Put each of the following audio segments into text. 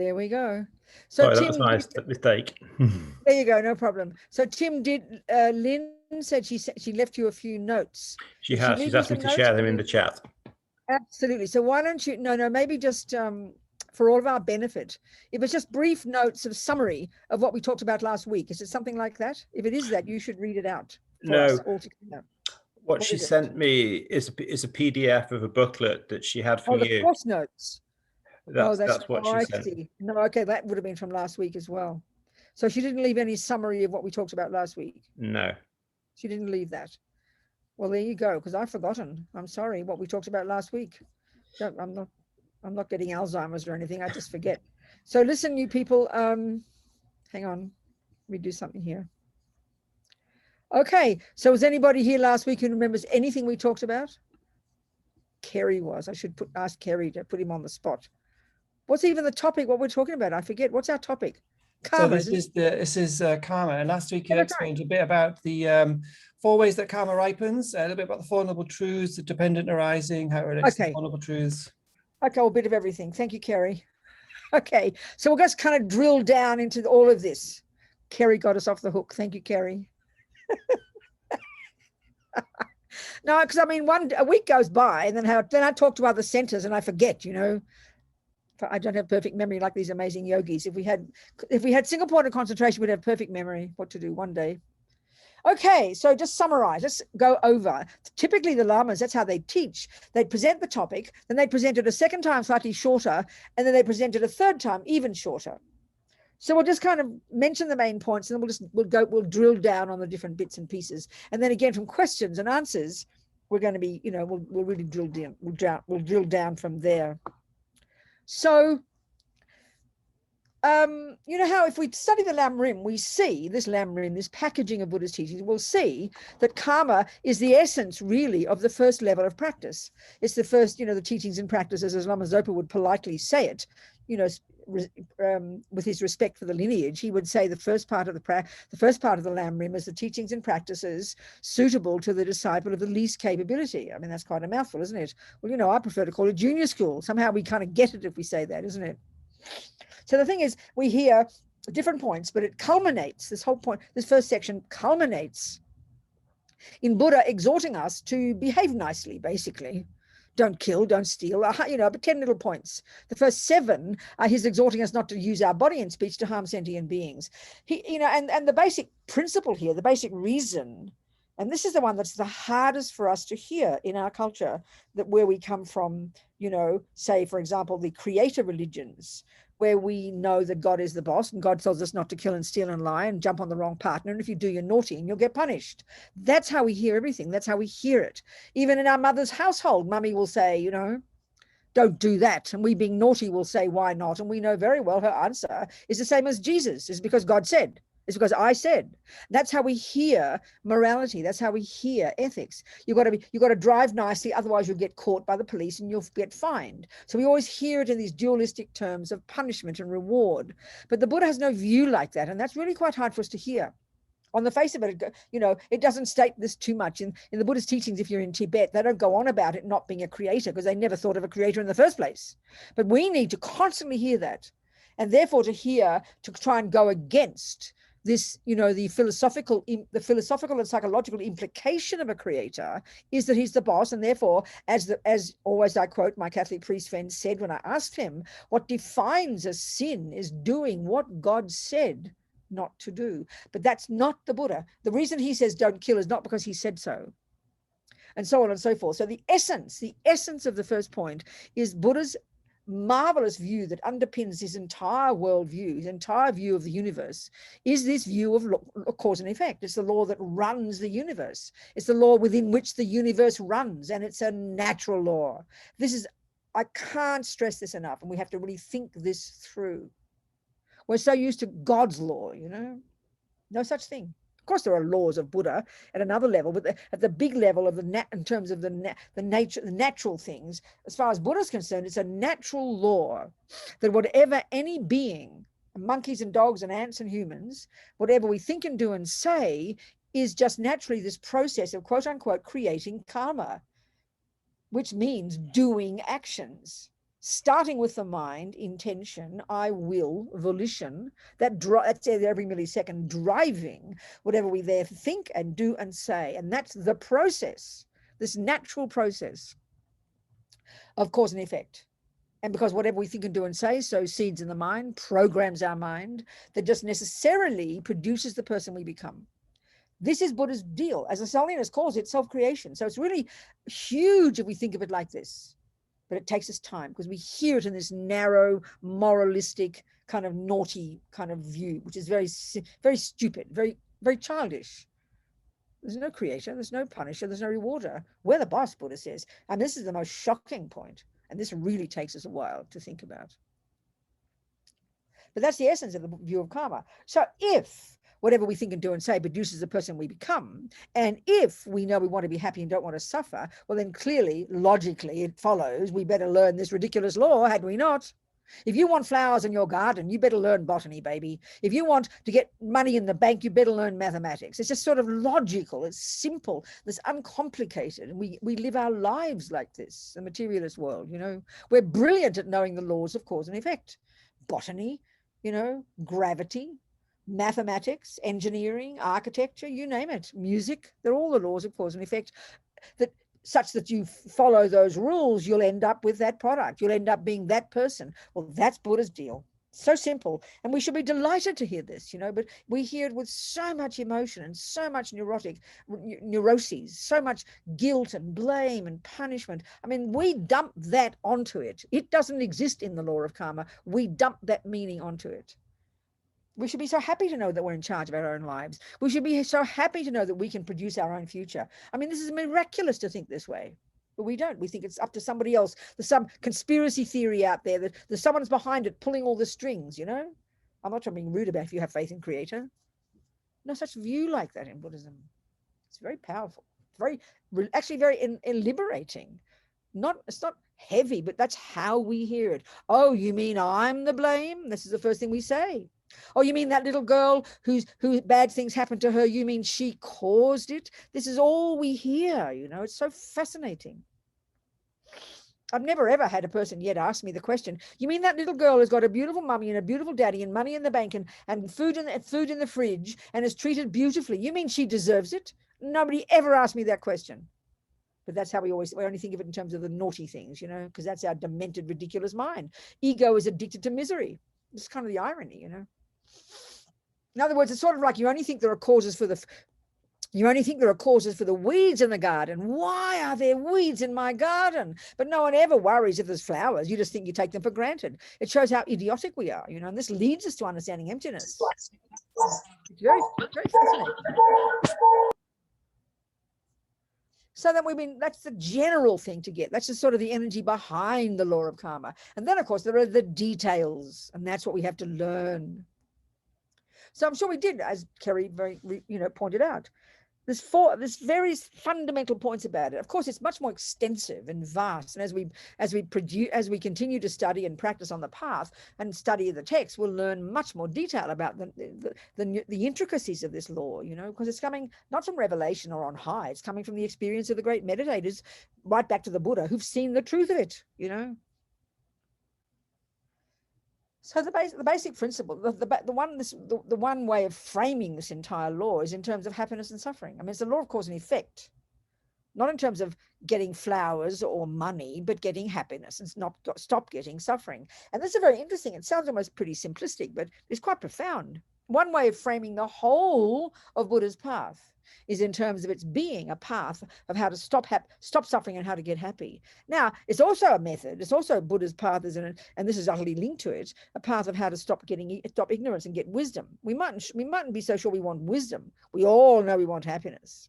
There we go. So Sorry, Tim, that was my mistake. there you go, no problem. So Tim, did Lynn said she left you a few notes. She has. She's asked me to share them in the chat. Absolutely. So why don't you? No, maybe just for all of our benefit, if it's just brief notes of summary of what we talked about last week. Is it something like that? If it is that, you should read it out for us all together. What she sent me is a PDF of a booklet that she had for you. The course notes. That's what she sent. See. No, okay, that would have been from last week as well. So she didn't leave any summary of what we talked about last week. No. She didn't leave that. Well, there you go, because I've forgotten. I'm sorry what we talked about last week. I'm not getting Alzheimer's or anything. I just forget. So listen, you people, hang on. Let me do something here. Okay, so was anybody here last week who remembers anything we talked about? Kerry was. I should ask Kerry to put him on the spot. What's even the topic, what we're talking about? I forget. What's our topic? Karma. So this is karma. And last week you explained a bit about the 4 ways that karma ripens, a little bit about the Four Noble Truths, the dependent arising, how it relates to the Four Noble Truths. Okay, well, a bit of everything. Thank you, Kerry. Okay, so we'll just kind of drill down into all of this. Kerry got us off the hook. Thank you, Kerry. No, because I mean, a week goes by, and then I talk to other centers, and I forget. I don't have perfect memory like these amazing yogis. If we had single point of concentration, we'd have perfect memory. What to do one day. Okay, so just summarize. Let's go over. Typically, the lamas, that's how they teach. They'd present the topic, then they'd present it a second time slightly shorter, and then they present it a third time even shorter. So we'll just kind of mention the main points, and then we'll drill down on the different bits and pieces. And then again, from questions and answers, we're going to be, we'll really drill down. We'll drill down from there. So, you know how if we study the Lam Rim, we see this Lam Rim, this packaging of Buddhist teachings, we'll see that karma is the essence really of the first level of practice. It's the first, the teachings and practices, as Lama Zopa would politely say it, with his respect for the lineage, he would say the first part of the Lam Rim is the teachings and practices suitable to the disciple of the least capability. I mean, that's quite a mouthful, isn't it? Well, I prefer to call it junior school. Somehow we kind of get it if we say that, isn't it? So the thing is, we hear different points, but it culminates, this whole point, this first section culminates in Buddha exhorting us to behave nicely, basically. Don't kill, don't steal, but 10 little points. The first 7 are his exhorting us not to use our body and speech to harm sentient beings. And the basic principle here, the basic reason, and this is the one that's the hardest for us to hear in our culture, that where we come from, say, for example, the creator religions, where we know that God is the boss and God tells us not to kill and steal and lie and jump on the wrong partner. And if you do, you're naughty and you'll get punished. That's how we hear everything. That's how we hear it. Even in our mother's household, mummy will say, don't do that. And we being naughty will say, why not? And we know very well her answer is the same as Jesus. It's because God said. It's because I said. That's how we hear morality. That's how we hear ethics. You've got to drive nicely, otherwise you'll get caught by the police and you'll get fined. So we always hear it in these dualistic terms of punishment and reward. But the Buddha has no view like that, and that's really quite hard for us to hear. On the face of it, it doesn't state this too much. In the Buddhist teachings, if you're in Tibet, they don't go on about it not being a creator because they never thought of a creator in the first place. But we need to constantly hear that, and therefore to try and go against this, the philosophical and psychological implication of a creator is that he's the boss, and therefore, as always I quote my Catholic priest friend said when I asked him, what defines a sin is doing what God said not to do. But that's not the Buddha. The reason he says don't kill is not because he said so, and so on and so forth. So the essence of the first point is Buddha's marvelous view that underpins his entire worldview, his entire view of the universe, is this view of cause and effect. It's the law that runs the universe. It's the law within which the universe runs, and it's a natural law. I can't stress this enough, and we have to really think this through. We're so used to God's law, no such thing. Of course, there are laws of Buddha at another level, but at the big level of in terms of the natural things, as far as Buddha is concerned, it's a natural law that whatever any being, monkeys and dogs and ants and humans, whatever we think and do and say is just naturally this process of quote unquote creating karma, which means doing actions. starting with the mind, intention, I will, volition, that's every millisecond driving whatever we there think and do and say. And that's the process, this natural process of cause and effect. And because whatever we think and do and say sows seeds in the mind, programs our mind, that just necessarily produces the person we become. This is Buddha's deal. As Asalinas calls it, self-creation. So it's really huge if we think of it like this. But it takes us time because we hear it in this narrow, moralistic, kind of naughty kind of view, which is very, very stupid, very, very childish. There's no creator, there's no punisher, there's no rewarder. We're the boss, Buddha says. And this is the most shocking point. And this really takes us a while to think about. But that's the essence of the view of karma. So if whatever we think and do and say produces the person we become, and if we know we want to be happy and don't want to suffer, well, then clearly, logically, it follows we better learn this ridiculous law, had we not. If you want flowers in your garden, you better learn botany, baby. If you want to get money in the bank, you better learn mathematics. It's just sort of logical. It's simple. It's uncomplicated. And we live our lives like this, the materialist world, you know. We're brilliant at knowing the laws of cause and effect. Botany, you know, gravity, mathematics, engineering, architecture, you name it, music, they're all the laws of cause and effect, that such that you follow those rules, you'll end up with that product. You'll end up being that person. Well, that's Buddha's deal. So simple. And we should be delighted to hear this, you know, but we hear it with so much emotion and so much neuroses, so much guilt and blame and punishment. I mean, we dump that onto it. It doesn't exist in the law of karma. We dump that meaning onto it. We should be so happy to know that we're in charge of our own lives. We should be so happy to know that we can produce our own future. I mean, this is miraculous to think this way, but we don't. We think it's up to somebody else. There's some conspiracy theory out there that there's someone's behind it pulling all the strings, you know? I'm not trying to be rude about if you have faith in Creator. No such view like that in Buddhism. It's very powerful, actually very liberating. It's not heavy, but that's how we hear it. Oh, you mean I'm the blame? This is the first thing we say. Oh, you mean that little girl who bad things happened to her, you mean she caused it? This is all we hear, you know. It's so fascinating. I've never ever had a person yet ask me the question, you mean that little girl has got a beautiful mummy and a beautiful daddy and money in the bank and food in the fridge and is treated beautifully? You mean she deserves it? Nobody ever asked me that question. But that's how we only think of it in terms of the naughty things, you know, because that's our demented, ridiculous mind. Ego is addicted to misery. It's kind of the irony, you know. In other words, it's sort of like you only think there are causes for the weeds in the garden. Why are there weeds in my garden? But no one ever worries if there's flowers. You just think you take them for granted. It shows how idiotic we are, you know, and this leads us to understanding emptiness. It's very, very fascinating. So then that's the general thing to get. That's just sort of the energy behind the law of karma. And then, of course, there are the details, and that's what we have to learn. So I'm sure we did, as Kerry pointed out. There's various fundamental points about it. Of course, it's much more extensive and vast. And as we continue to study and practice on the path and study the text, we'll learn much more detail about the intricacies of this law, you know, because it's coming not from revelation or on high. It's coming from the experience of the great meditators, right back to the Buddha, who've seen the truth of it, you know. So the basic principle, the one way of framing this entire law is in terms of happiness and suffering. I mean, it's the law of cause and effect, not in terms of getting flowers or money, but getting happiness and stop getting suffering. And this is very interesting. It sounds almost pretty simplistic, but it's quite profound. One way of framing the whole of Buddha's path is in terms of its being a path of how to stop suffering and how to get happy. Now, it's also a method. It's also Buddha's path, and this is utterly linked to it, a path of how to stop ignorance and get wisdom. We mightn't be so sure we want wisdom. We all know we want happiness,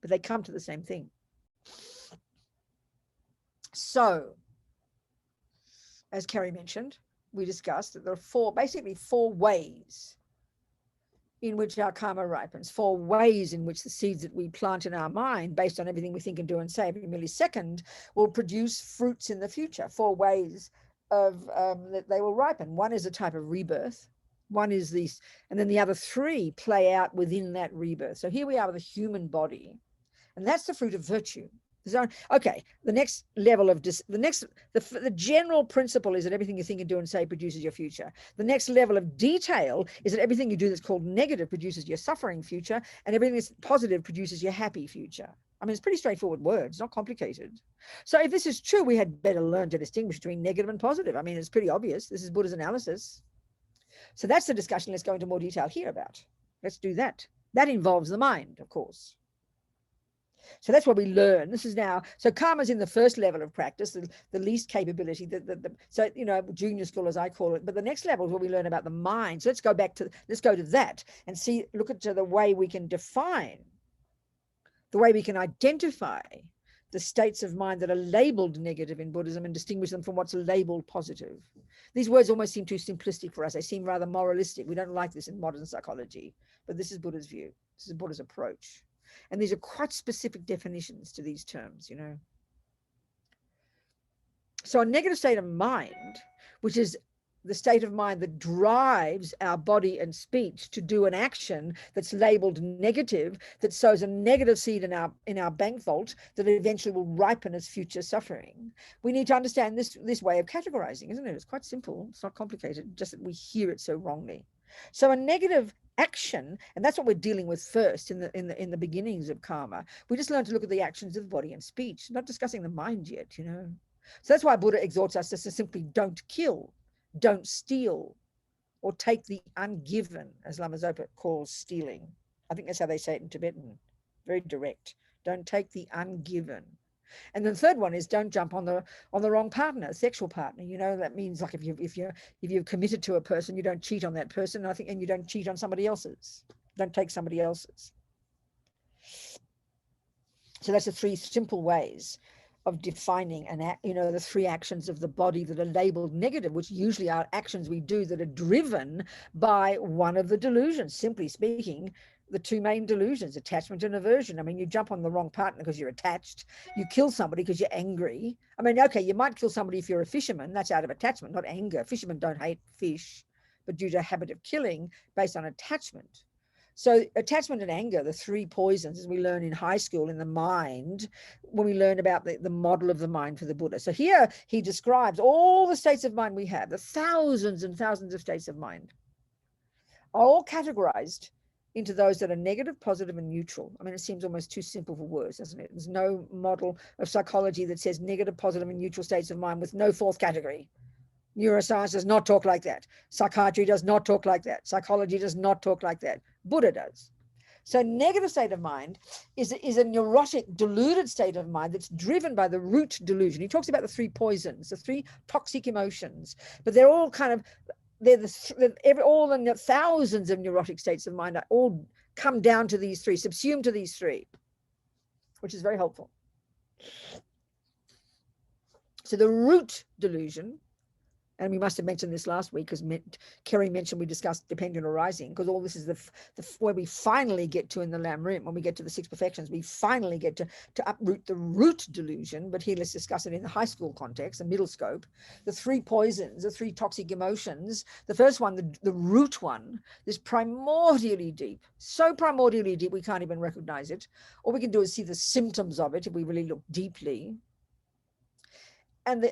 but they come to the same thing. So, as Kerry mentioned, we discussed that there are basically four ways in which our karma ripens, 4 ways in which the seeds that we plant in our mind, based on everything we think and do and say every millisecond, will produce fruits in the future. 4 ways of that they will ripen. One is a type of rebirth. One is these, and then the other 3 play out within that rebirth. So here we are with a human body, and that's the fruit of virtue. Okay, the next level of the general principle is that everything you think and do and say produces your future. The next level of detail is that everything you do that's called negative produces your suffering future, and everything that's positive produces your happy future. I mean, it's pretty straightforward words, not complicated. So if this is true, we had better learn to distinguish between negative and positive. I mean, it's pretty obvious. This is Buddha's analysis. So that's the discussion. Let's go into more detail here about. Let's do that. That involves the mind, of course. So that's what we learn. This is now, so karma's in the first level of practice, the least capability, so, you know, junior school as I call it, but the next level is where we learn about the mind. So let's go to that and see, look at the way we can define, the way we can identify the states of mind that are labeled negative in Buddhism and distinguish them from what's labeled positive. These words almost seem too simplistic for us. They seem rather moralistic. We don't like this in modern psychology, but this is Buddha's view. This is Buddha's approach. And these are quite specific definitions to these terms, you know. So a negative state of mind, which is the state of mind that drives our body and speech to do an action that's labeled negative, that sows a negative seed in our bank vault that eventually will ripen as future suffering. We need to understand this way of categorizing, isn't it? It's quite simple. It's not complicated, just that we hear it so wrongly. So a negative action, and that's what we're dealing with first in the beginnings of karma. We just learn to look at the actions of the body and speech, not discussing the mind yet, you know. So that's why Buddha exhorts us to simply don't kill, don't steal, or take the ungiven, as Lama Zopa calls stealing. I think that's how they say it in Tibetan. Very direct. Don't take the ungiven. And the third one is don't jump on the wrong partner, sexual partner. You know, that means like if you're committed to a person, you don't cheat on that person, and you don't cheat on somebody else's. Don't take somebody else's. So that's the three simple ways of defining the three actions of the body that are labeled negative, which usually are actions we do that are driven by one of the delusions. Simply speaking, the two main delusions, attachment and aversion. I mean, you jump on the wrong partner because you're attached. You kill somebody because you're angry. I mean, okay, you might kill somebody if you're a fisherman. That's out of attachment, not anger. Fishermen don't hate fish, but due to a habit of killing based on attachment. So attachment and anger, the three poisons, as we learn in high school in the mind, when we learn about the model of the mind for the Buddha. So here he describes all the states of mind we have, the thousands and thousands of states of mind, are all categorized into those that are negative, positive, and neutral. I mean, it seems almost too simple for words, doesn't it? There's no model of psychology that says negative, positive, and neutral states of mind with no fourth category. Neuroscience does not talk like that. Psychiatry does not talk like that. Psychology does not talk like that. Buddha does. So negative state of mind is a neurotic, deluded state of mind that's driven by the root delusion. He talks about the three poisons, the three toxic emotions, but they're all kind of, all the thousands of neurotic states of mind are all come down to these three, subsumed to these three, which is very helpful. So the root delusion, and we must have mentioned this last week because Kerry mentioned we discussed dependent arising, because all this is where we finally get to in the Lam Rim. When we get to the six perfections, we finally get to uproot the root delusion. But here let's discuss it in the high school context, the middle scope. The three poisons, the three toxic emotions. The first one, the root one, is primordially deep. So primordially deep we can't even recognize it. All we can do is see the symptoms of it if we really look deeply. And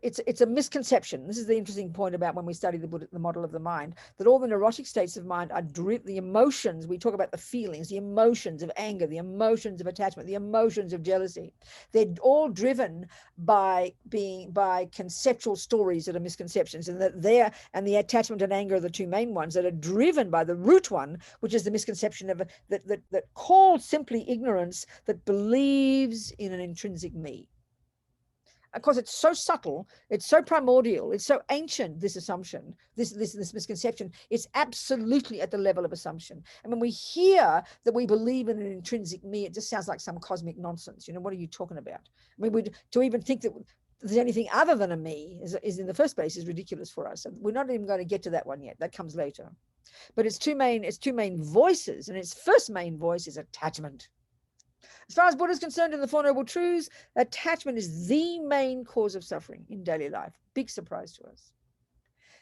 it's a misconception. This is the interesting point about when we study the model of the mind, that all the neurotic states of mind are the emotions. We talk about the feelings, the emotions of anger, the emotions of attachment, the emotions of jealousy. They're all driven by conceptual stories that are misconceptions, and the attachment and anger are the two main ones that are driven by the root one, which is the misconception of that called simply ignorance, that believes in an intrinsic me. Of course, it's so subtle, it's so primordial, it's so ancient, this assumption, this misconception. It's absolutely at the level of assumption. And when we hear that we believe in an intrinsic me, it just sounds like some cosmic nonsense. You know, what are you talking about? I mean, to even think that there's anything other than a me is in the first place is ridiculous for us. And we're not even going to get to that one yet. That comes later. But it's two main voices, and its first main voice is attachment. As far as Buddha is concerned in the Four Noble Truths, attachment is the main cause of suffering in daily life. Big surprise to us.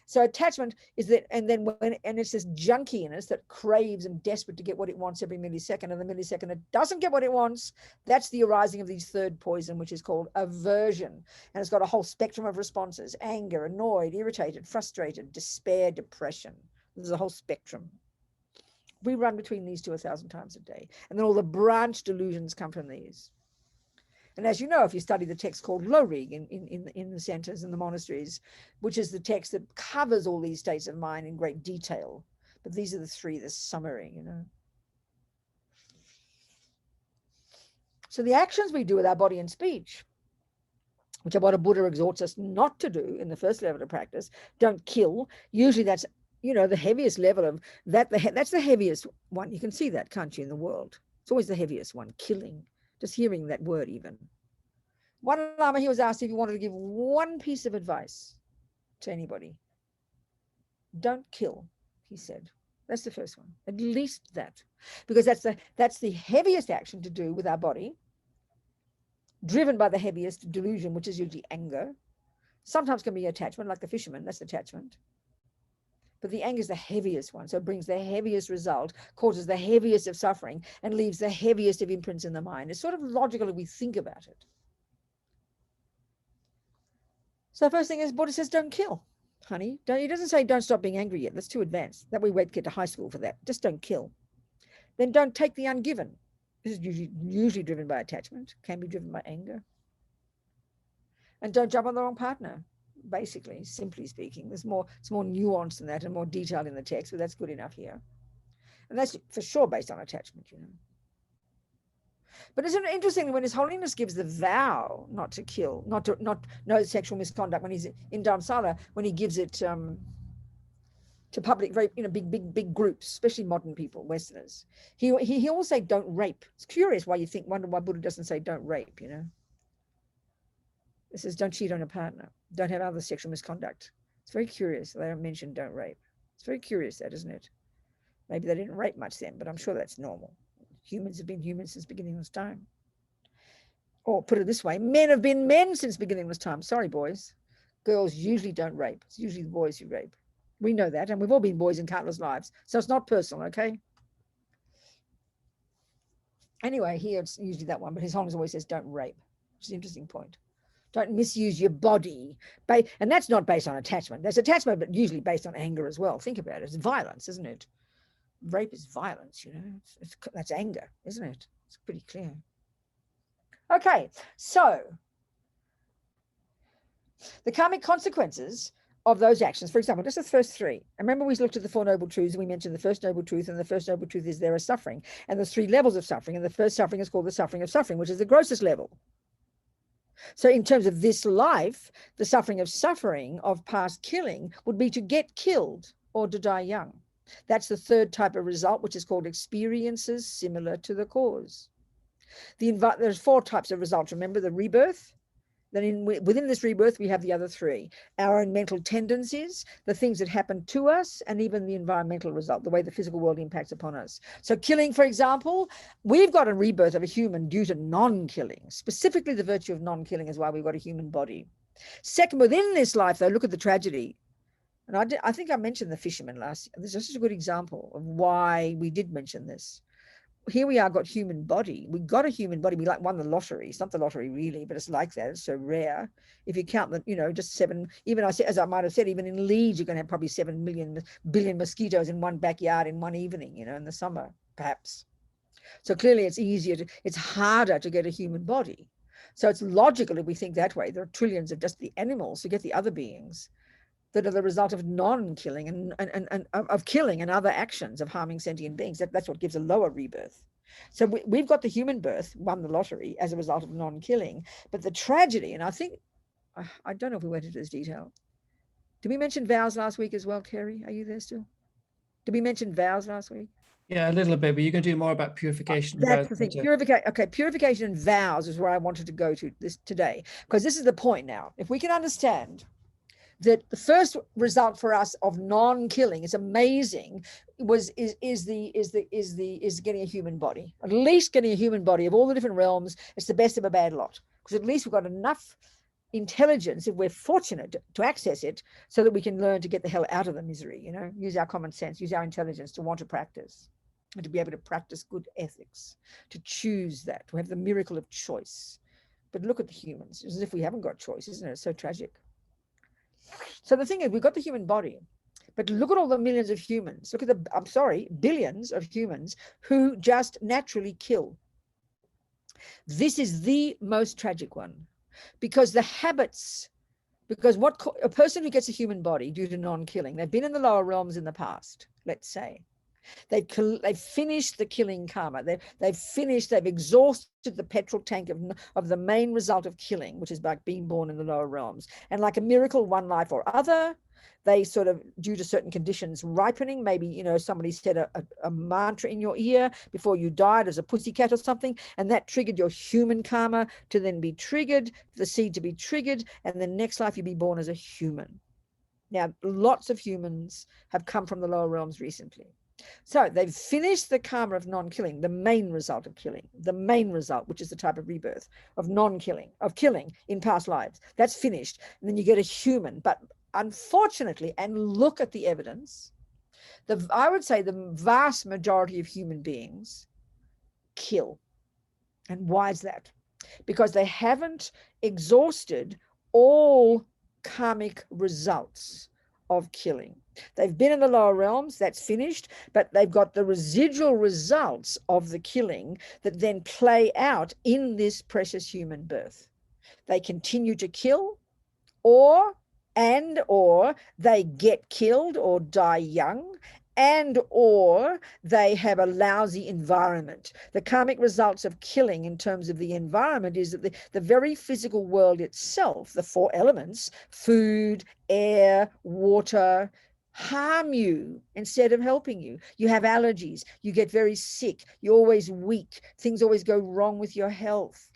So attachment is that, and then it's this junkie in us that craves and desperate to get what it wants every millisecond, and the millisecond it doesn't get what it wants, that's the arising of these third poison, which is called aversion. And it's got a whole spectrum of responses: anger, annoyed, irritated, frustrated, despair, depression. There's a whole spectrum. We run between these two 1,000 times a day. And then all the branch delusions come from these. And as you know, if you study the text called Lorig in the centers and the monasteries, which is the text that covers all these states of mind in great detail. But these are the three, the summary, you know. So the actions we do with our body and speech, which are what a Buddha exhorts us not to do in the first level of practice, don't kill. Usually that's, you know, the heaviest level of that. That's the heaviest one. You can see that, can't you, in the world? It's always the heaviest one, killing. Just hearing that word even. One Lama, he was asked if he wanted to give one piece of advice to anybody. Don't kill, he said. That's the first one. At least that. Because that's the heaviest action to do with our body, driven by the heaviest delusion, which is usually anger. Sometimes can be attachment, like the fisherman, that's attachment. But the anger is the heaviest one. So it brings the heaviest result, causes the heaviest of suffering, and leaves the heaviest of imprints in the mind. It's sort of logical if we think about it. So first thing is, Buddha says, don't kill, honey. He doesn't say don't stop being angry yet. That's too advanced. That we wait to get to high school for that. Just don't kill. Then don't take the ungiven. This is usually driven by attachment, can be driven by anger. And don't jump on the wrong partner. Basically, simply speaking, it's more nuanced than that and more detailed in the text, but that's good enough here. And that's for sure based on attachment, you know. But isn't it interesting when His Holiness gives the vow not to kill, no sexual misconduct, when he's in Dharamsala, when he gives it to public, very, you know, big groups, especially modern people, Westerners, he will say don't rape. It's curious why wonder why Buddha doesn't say don't rape, you know. It says don't cheat on a partner, don't have other sexual misconduct. It's very curious. They don't mention don't rape. It's very curious, that, isn't it? Maybe they didn't rape much then, but I'm sure that's normal. Humans have been humans since beginningless time. Or put it this way, men have been men since beginningless time. Sorry, boys. Girls usually don't rape. It's usually the boys who rape. We know that, and we've all been boys in countless lives. So it's not personal, okay? Anyway, here it's usually that one, but His Holiness always says don't rape, which is an interesting point. Don't misuse your body. And that's not based on attachment. There's attachment, but usually based on anger as well. Think about it. It's violence, isn't it? Rape is violence, you know. That's anger, isn't it? It's pretty clear. Okay, so the karmic consequences of those actions, for example, just the first three. And remember, we looked at the Four Noble Truths, and we mentioned the first noble truth, and the first noble truth is there is suffering. And there's three levels of suffering, and the first suffering is called the suffering of suffering, which is the grossest level. So in terms of this life, the suffering of past killing would be to get killed or to die young. That's the third type of result, which is called experiences similar to the cause. There's four types of results. Remember the rebirth? Then within this rebirth, we have the other three. Our own mental tendencies, the things that happen to us, and even the environmental result, the way the physical world impacts upon us. So killing, for example, we've got a rebirth of a human due to non-killing. Specifically, the virtue of non-killing is why we've got a human body. Second, within this life, though, look at the tragedy. And I think I mentioned the fisherman last year. This is just a good example of why we did mention this. Here we are, got human body. We got a human body. We like won the lottery. It's not the lottery really, but it's like that. It's so rare. If you count the, you know, just 7, even as I might have said, even in Leeds, you're going to have probably 7 billion mosquitoes in one backyard in one evening, you know, in the summer, perhaps. So clearly it's harder to get a human body. So it's logical if we think that way. There are trillions of just the animals, forget the other beings, that are the result of non-killing and of killing and other actions of harming sentient beings. That's what gives a lower rebirth. So we've got the human birth, won the lottery as a result of non-killing. But the tragedy, and I think, I don't know if we went into this detail. Did we mention vows last week as well, Kerry? Are you there still? Did we mention vows last week? Yeah, a little bit, but you can do more about purification. That's the thing. Purification and vows is where I wanted to go to this today, because this is the point now. If we can understand that the first result for us of non-killing is amazing, is getting a human body. At least getting a human body of all the different realms, it's the best of a bad lot. Because at least we've got enough intelligence, if we're fortunate to access it, so that we can learn to get the hell out of the misery, you know, use our common sense, use our intelligence to want to practice, and to be able to practice good ethics, to choose that, to have the miracle of choice. But look at the humans, as if we haven't got choice, isn't it? It's so tragic. So the thing is, we've got the human body, but look at all the millions of humans. Look at the, I'm sorry, billions of humans who just naturally kill. This is the most tragic one, because the habits, because what a person who gets a human body due to non-killing, they've been in the lower realms in the past, let's say. They've finished the killing karma. They've exhausted the petrol tank of the main result of killing, which is like being born in the lower realms. And like a miracle, one life or other, they sort of, due to certain conditions, ripening, maybe, you know, somebody said a mantra in your ear before you died as a pussycat or something, and that triggered your human karma to then be triggered, the seed to be triggered, and the next life you be born as a human. Now, lots of humans have come from the lower realms recently. So they've finished the karma of non-killing, the main result of killing, the main result, which is the type of rebirth of non-killing, of killing in past lives. That's finished. And then you get a human. But unfortunately, and look at the evidence, I would say the vast majority of human beings kill. And why is that? Because they haven't exhausted all karmic results of killing. They've been in the lower realms, that's finished, but they've got the residual results of the killing that then play out in this precious human birth. They continue to kill, or they get killed or die young, and or they have a lousy environment. The karmic results of killing in terms of the environment is that the very physical world itself, the four elements, food, air, water, harm you instead of helping you. You have allergies, you get very sick, you're always weak, things always go wrong with your health.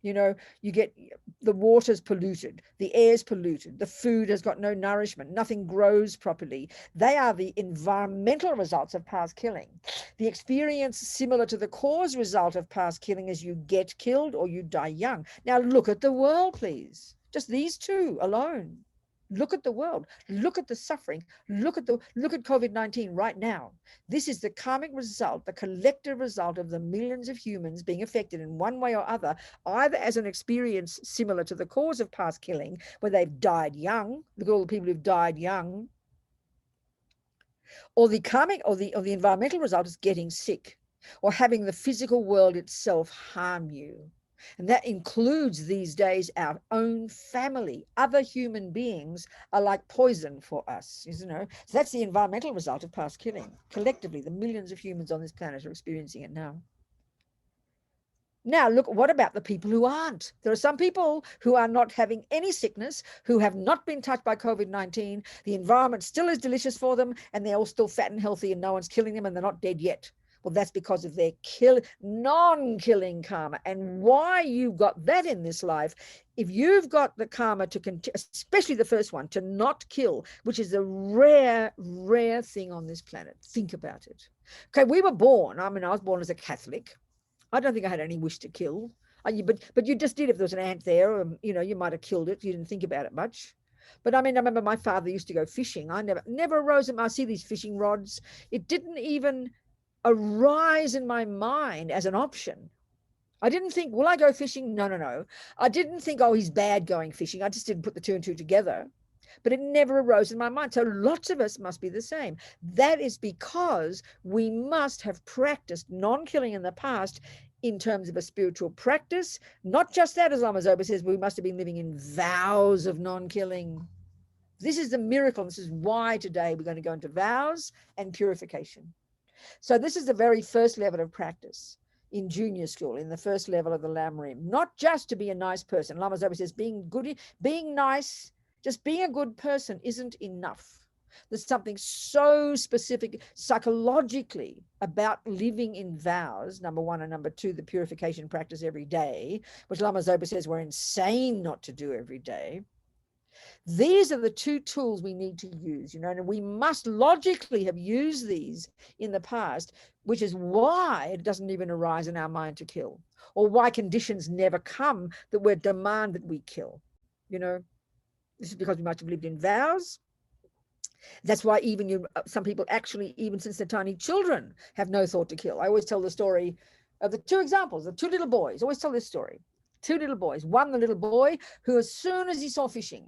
You know, you get the water's polluted, the air's polluted, the food has got no nourishment, nothing grows properly. They are the environmental results of past killing. The experience similar to the cause result of past killing is you get killed or you die young. Now look at the world, please. Just these two alone. Look at the world, look at the suffering, look at COVID-19 right now. This is the karmic result, the collective result of the millions of humans being affected in one way or other, either as an experience similar to the cause of past killing, where they've died young, look at all the people who've died young, or the karmic or the environmental result is getting sick, or having the physical world itself harm you. And that includes these days our own family. Other human beings are like poison for us, you know. So that's the environmental result of past killing. Collectively, the millions of humans on this planet are experiencing it now. Now, look, what about the people who aren't? There are some people who are not having any sickness, who have not been touched by COVID-19. The environment still is delicious for them, and they're all still fat and healthy, and no one's killing them, and they're not dead yet. Well, that's because of their non-killing karma. And why you've got that in this life, if you've got the karma to, especially the first one, to not kill, which is a rare, rare thing on this planet. Think about it. Okay, we were born, I mean, I was born as a Catholic. I don't think I had any wish to kill. But you just did if there was an ant there, you know, you might have killed it. You didn't think about it much. But I mean, I remember my father used to go fishing. I never arose in, I see these fishing rods. It didn't even arise in my mind as an option. I didn't think, will I go fishing? No. I didn't think, oh, he's bad going fishing. I just didn't put the two and two together. But it never arose in my mind. So lots of us must be the same. That is because we must have practiced non-killing in the past in terms of a spiritual practice. Not just that, as Lama Zopa says, we must have been living in vows of non-killing. This is the miracle. This is why today we're going to go into vows and purification. So this is the very first level of practice in junior school, in the first level of the Lam Rim. Not just to be a nice person. Lama Zopa says being good, being nice, just being a good person isn't enough. There's something so specific psychologically about living in vows, number one, and number two, the purification practice every day, which Lama Zopa says we're insane not to do every day. These are the two tools we need to use, you know, and we must logically have used these in the past, which is why it doesn't even arise in our mind to kill, or why conditions never come that we demand that we kill. you know. This is because we must have lived in vows. That's why even some people actually, even since they're tiny children, have no thought to kill. I always tell the story of the two examples, the two little boys. I always tell this story. Two little boys. One, the little boy who, as soon as he saw fishing,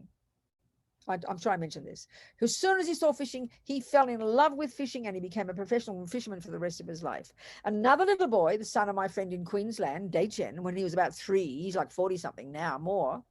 I'm sure I mentioned this, who, as soon as he saw fishing, he fell in love with fishing and he became a professional fisherman for the rest of his life. Another little boy, the son of my friend in Queensland, Daychen, when he was about 3, he's like 40 something now, more.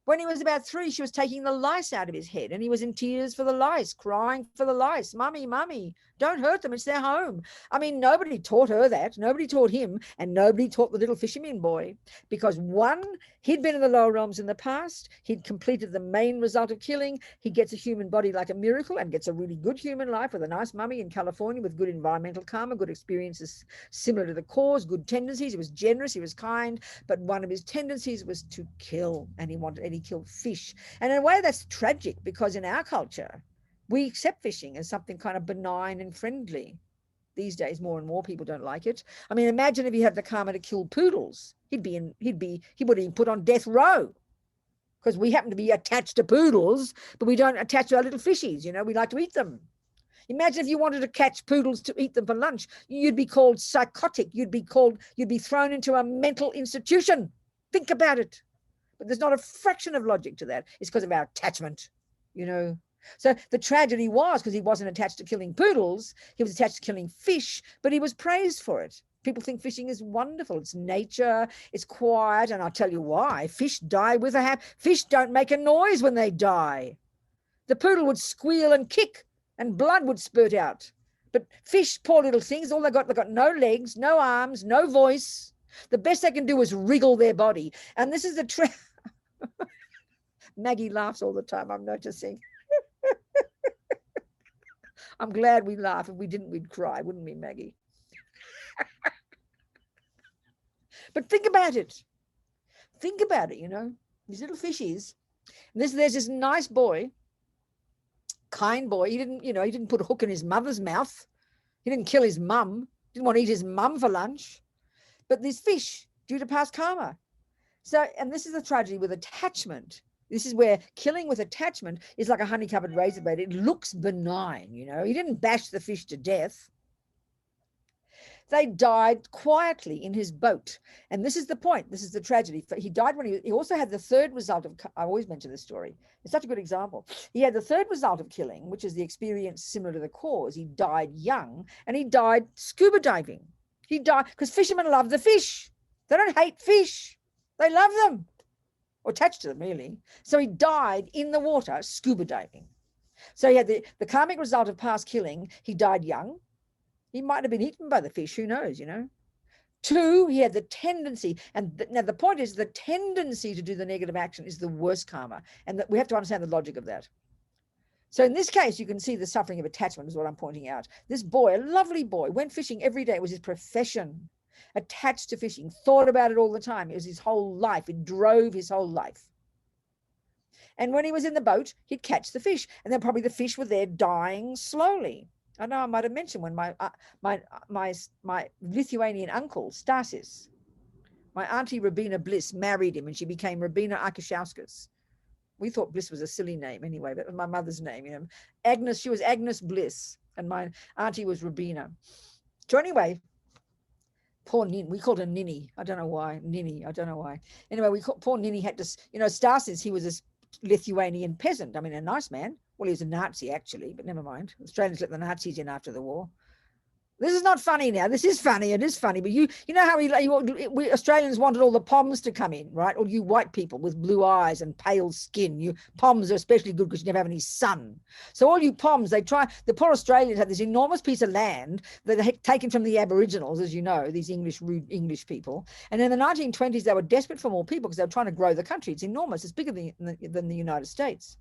When he was about 3, she was taking the lice out of his head and he was in tears for the lice, crying for the lice. Mummy, mummy, don't hurt them. It's their home. I mean, nobody taught her that. Nobody taught him, and nobody taught the little fisherman boy, because one, he'd been in the lower realms in the past. He'd completed the main result of killing. He gets a human body like a miracle and gets a really good human life with a nice mummy in California with good environmental karma, good experiences similar to the cause, good tendencies. He was generous, he was kind, but one of his tendencies was to kill, and he killed fish. And in a way that's tragic, because in our culture, we accept fishing as something kind of benign and friendly. These days, more and more people don't like it. I mean, imagine if he had the karma to kill poodles. He would have been put on death row, because we happen to be attached to poodles, but we don't attach to our little fishies. You know, we like to eat them. Imagine if you wanted to catch poodles to eat them for lunch. You'd be called psychotic. You'd be thrown into a mental institution. Think about it. But there's not a fraction of logic to that. It's because of our attachment, you know. So the tragedy was, because he wasn't attached to killing poodles, he was attached to killing fish, but he was praised for it. People think fishing is wonderful. It's nature, it's quiet, and I'll tell you why. Fish die with a fish don't make a noise when they die. The poodle would squeal and kick, and blood would spurt out. But fish, poor little things, they've got no legs, no arms, no voice. The best they can do is wriggle their body. And this is the Maggie laughs all the time, I'm noticing. I'm glad we laugh. If we didn't, we'd cry, wouldn't we, Maggie? But think about it. Think about it, you know. These little fishies. There's this nice boy, kind boy. He didn't put a hook in his mother's mouth. He didn't kill his mum. Didn't want to eat his mum for lunch. But these fish, due to past karma. So, and this is the tragedy with attachment. This is where killing with attachment is like a honey-covered razor blade. It looks benign, you know. He didn't bash the fish to death. They died quietly in his boat. And this is the point. This is the tragedy. He died when he also had the third result of, I always mention this story. It's such a good example. He had the third result of killing, which is the experience similar to the cause. He died young, and he died scuba diving. He died because fishermen love the fish. They don't hate fish. They love them, or attached to them, really. So he died in the water scuba diving. So he had the karmic result of past killing. He died young. He might have been eaten by the fish. Who knows, you know? 2, he had the tendency. And now the point is, the tendency to do the negative action is the worst karma. And that we have to understand the logic of that. So in this case, you can see the suffering of attachment is what I'm pointing out. This boy, a lovely boy, went fishing every day. It was his profession. Attached to fishing, thought about it all the time. It was his whole life. It drove his whole life. And when he was in the boat, he'd catch the fish, and then probably the fish were there dying slowly. I know I might have mentioned when my Lithuanian uncle, Stasis, my auntie Robina Bliss married him, and she became Robina Arkašauskas. We thought Bliss was a silly name anyway, but it was my mother's name, you know. Agnes, she was Agnes Bliss, and my auntie was Robina. So anyway, poor Nin, we called her Ninny. I don't know why. Ninny, I don't know why. Anyway, poor Ninny had to, you know, Stasis, he was a Lithuanian peasant. I mean, a nice man. Well, he was a Nazi, actually, but never mind. Australians let the Nazis in after the war. This is not funny now. This is funny. It is funny. But you know how we Australians wanted all the Poms to come in, right? All you white people with blue eyes and pale skin. You Poms are especially good because you never have any sun. So all you Poms, the poor Australians had this enormous piece of land that they had taken from the Aboriginals, as you know, these rude English people. And in the 1920s, they were desperate for more people because they were trying to grow the country. It's enormous. It's bigger than the United States.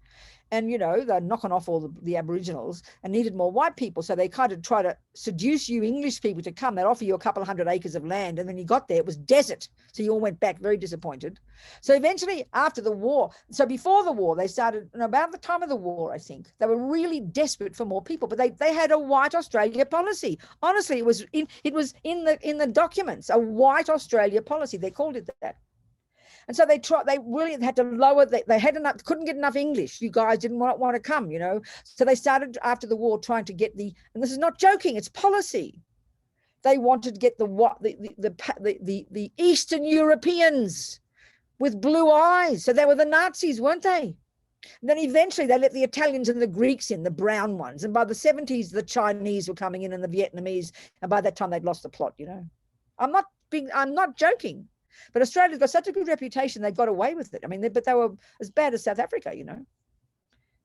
And, you know, they're knocking off all the Aboriginals and needed more white people. So they kind of try to seduce you English people to come. They'd offer you a couple of 100 acres of land. And then you got there, it was desert. So you all went back very disappointed. So eventually after the war, so before the war, they started, and about the time of the war, I think, they were really desperate for more people. But they had a white Australia policy. Honestly, it was in the documents, a white Australia policy. They called it that. And so they really had to lower, they had enough, couldn't get enough English. You guys didn't want to come, you know. So they started after the war trying to get and this is not joking, it's policy. They wanted to get the Eastern Europeans with blue eyes. So they were the Nazis, weren't they? And then eventually they let the Italians and the Greeks in, the brown ones. And by the 70s, the Chinese were coming in and the Vietnamese. And by that time, they'd lost the plot, you know. I'm not joking. But Australia's got such a good reputation, they got away with it. I mean, but they were as bad as South Africa, you know.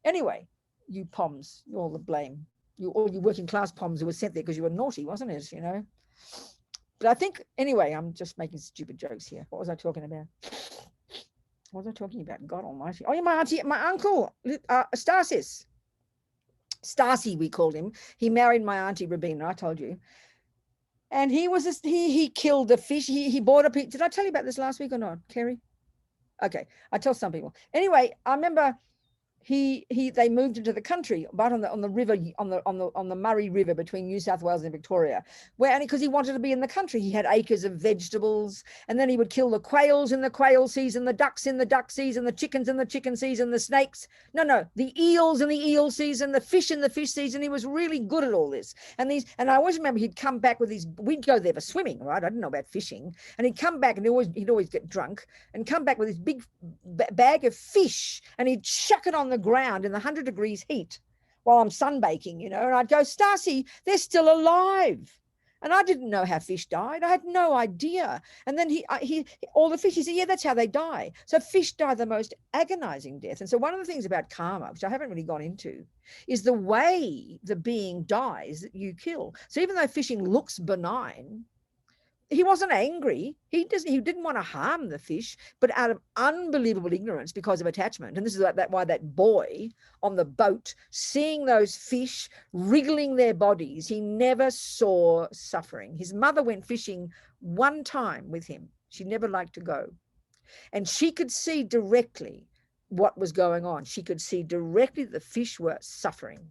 Anyway, you POMs, you're all the blame. All you working class POMs who were sent there because you were naughty, wasn't it, you know? But I think, anyway, I'm just making stupid jokes here. What was I talking about? What was I talking about? God almighty. Oh, yeah, my auntie, my uncle, Stasis. Stasi, we called him. He married my auntie, Robina, I told you. And he was he killed a fish. He bought a piece. Did I tell you about this last week or not, Kerry? Okay, I tell some people. Anyway, I remember they moved into the country, but on the river, on the Murray River between New South Wales and Victoria, because he wanted to be in the country. He had acres of vegetables, and then he would kill the quails in the quail season, the ducks in the duck season, the chickens in the chicken season, the snakes. No, the eels in the eel season, the fish in the fish season. He was really good at all this. And I always remember he'd come back with we'd go there for swimming, right? I didn't know about fishing. And he'd come back and he'd always get drunk and come back with this big bag of fish, and he'd chuck it on the ground in the 100 degrees heat while I'm sunbaking, you know, and I'd go, Stasi, they're still alive. And I didn't know how fish died. I had no idea. And then all the fish, he said, yeah, that's how they die. So fish die the most agonizing death. And so one of the things about karma, which I haven't really gone into, is the way the being dies that you kill. So even though fishing looks benign, he wasn't angry. He didn't want to harm the fish, but out of unbelievable ignorance because of attachment. And this is why that boy on the boat, seeing those fish wriggling their bodies, he never saw suffering. His mother went fishing one time with him. She never liked to go. And she could see directly what was going on. She could see directly the fish were suffering.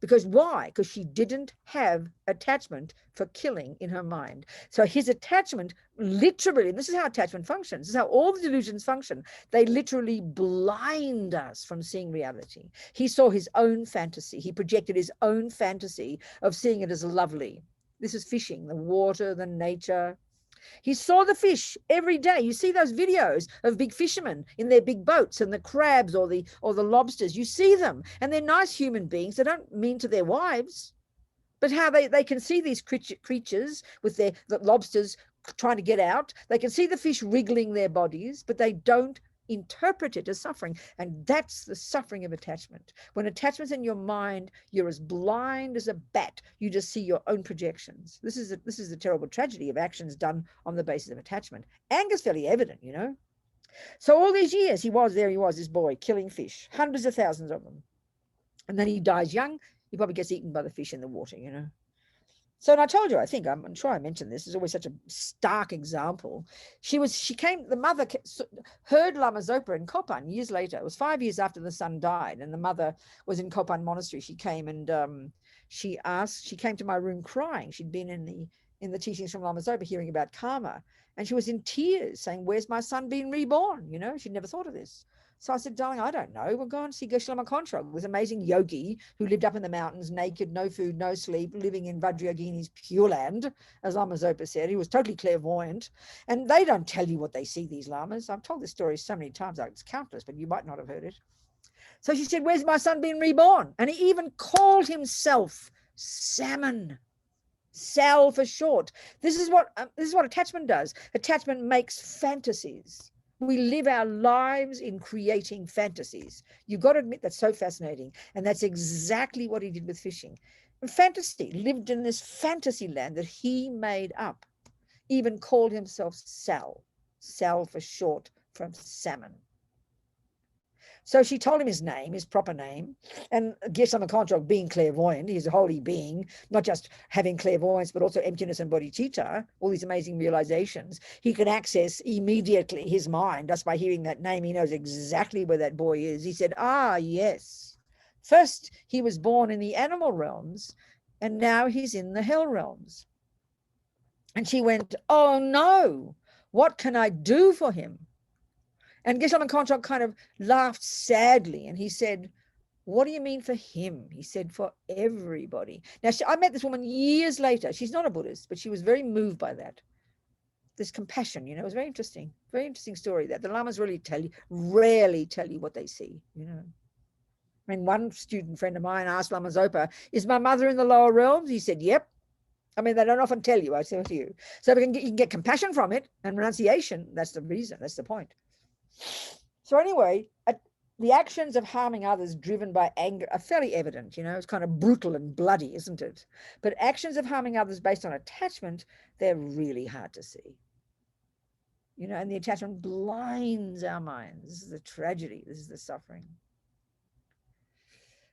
Because why? Because she didn't have attachment for killing in her mind. So his attachment literally, this is how attachment functions, this is how all the delusions function, they literally blind us from seeing reality. He saw his own fantasy. He projected his own fantasy of seeing it as lovely. This is fishing, the water, the nature. He saw the fish every day. You see those videos of big fishermen in their big boats and the crabs or the lobsters. You see them, and they're nice human beings. They don't mean to their wives, but how they can see these creatures with the lobsters trying to get out. They can see the fish wriggling their bodies, but they don't interpret it as suffering. And that's the suffering of attachment. When attachment's in your mind, you're as blind as a bat. You just see your own projections. This is a terrible tragedy of actions done on the basis of attachment. Anger's fairly evident, you know. So all these years he was, this boy killing fish, hundreds of thousands of them. And then he dies young. He probably gets eaten by the fish in the water, you know. So, and I told you, I think, I'm sure I mentioned this, it's always such a stark example. The mother heard Lama Zopa in Kopan years later. It was 5 years after the son died, and the mother was in Kopan Monastery. She came and she came to my room crying. She'd been in the teachings from Lama Zopa hearing about karma, and she was in tears saying, where's my son being reborn? You know, she'd never thought of this. So I said, darling, I don't know. We'll go and see Geshe Lama Kontrog, this amazing yogi who lived up in the mountains, naked, no food, no sleep, living in Vajrayogini's Pure Land, as Lama Zopa said. He was totally clairvoyant. And they don't tell you what they see, these lamas. I've told this story so many times, it's countless, but you might not have heard it. So she said, where's my son being reborn? And he even called himself Salmon. Sal for short. This is what attachment does. Attachment makes fantasies. We live our lives in creating fantasies. You've got to admit that's so fascinating. And that's exactly what he did with fishing. And fantasy, lived in this fantasy land that he made up. Even called himself Sal. Sal for short from salmon. So she told him his name, his proper name, and Geshe Lama Kontrog, being clairvoyant, he's a holy being, not just having clairvoyance, but also emptiness and bodhicitta, all these amazing realizations. He can access immediately his mind just by hearing that name. He knows exactly where that boy is. He said, yes. First, he was born in the animal realms, and now he's in the hell realms. And she went, oh no, what can I do for him? And Geshe-la Konchok kind of laughed sadly, and he said, what do you mean for him? He said, for everybody. Now, I met this woman years later. She's not a Buddhist, but she was very moved by that. This compassion, you know, it was very interesting story that the lamas rarely tell you what they see, you know. I mean, one student friend of mine asked Lama Zopa, is my mother in the lower realms? He said, yep. I mean, they don't often tell you, I say to you. So you can get compassion from it and renunciation. That's the reason, that's the point. So anyway, the actions of harming others driven by anger are fairly evident, you know, it's kind of brutal and bloody, isn't it? But actions of harming others based on attachment, they're really hard to see. You know, and the attachment blinds our minds. This is the tragedy, this is the suffering.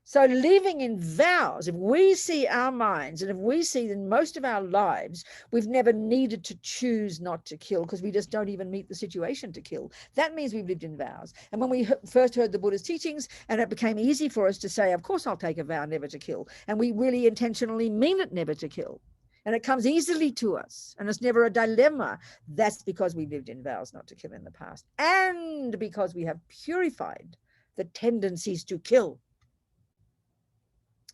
So living in vows, if we see our minds and if we see in most of our lives, we've never needed to choose not to kill because we just don't even meet the situation to kill. That means we've lived in vows. And when we first heard the Buddha's teachings and it became easy for us to say, of course, I'll take a vow never to kill. And we really intentionally mean it never to kill. And it comes easily to us and it's never a dilemma. That's because we lived in vows not to kill in the past and because we have purified the tendencies to kill.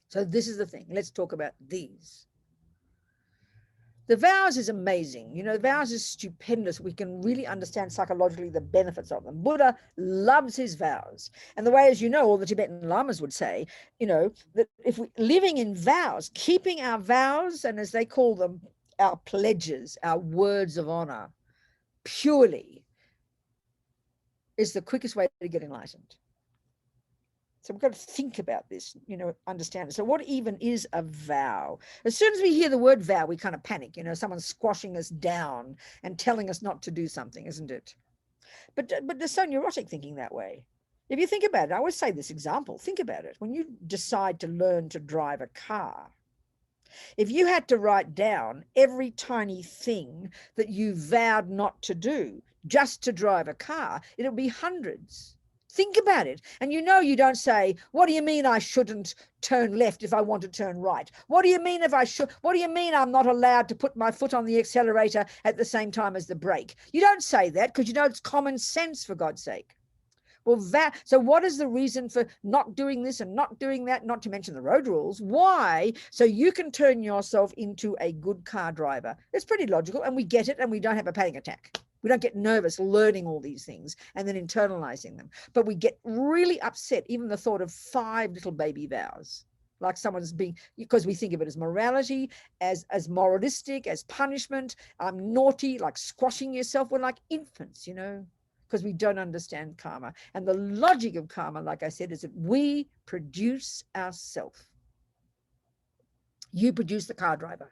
So this is the thing. Let's talk about these. The vows is amazing. You know, vows is stupendous. We can really understand psychologically the benefits of them. Buddha loves his vows. And the way, as you know, all the Tibetan lamas would say, you know, that if we living in vows, keeping our vows, and as they call them, our pledges, our words of honor, purely, is the quickest way to get enlightened. So we've got to think about this, you know, understand it. So what even is a vow? As soon as we hear the word vow, we kind of panic, you know, someone's squashing us down and telling us not to do something, isn't it? But they're so neurotic thinking that way. If you think about it, I always say this example, think about it. When you decide to learn to drive a car, if you had to write down every tiny thing that you vowed not to do just to drive a car, it would be hundreds. Think about it. And you know, you don't say, what do you mean I shouldn't turn left if I want to turn right? What do you mean if I should? What do you mean I'm not allowed to put my foot on the accelerator at the same time as the brake? You don't say that because you know it's common sense, for God's sake. Well, so what is the reason for not doing this and not doing that, not to mention the road rules? Why? So you can turn yourself into a good car driver. It's pretty logical and we get it and we don't have a panic attack. We don't get nervous learning all these things and then internalizing them. But we get really upset, even the thought of 5 little baby vows, like someone's being, because we think of it as morality, as moralistic, as punishment, naughty, like squashing yourself. We're like infants, you know, because we don't understand karma. And the logic of karma, like I said, is that we produce ourselves. You produce the car driver.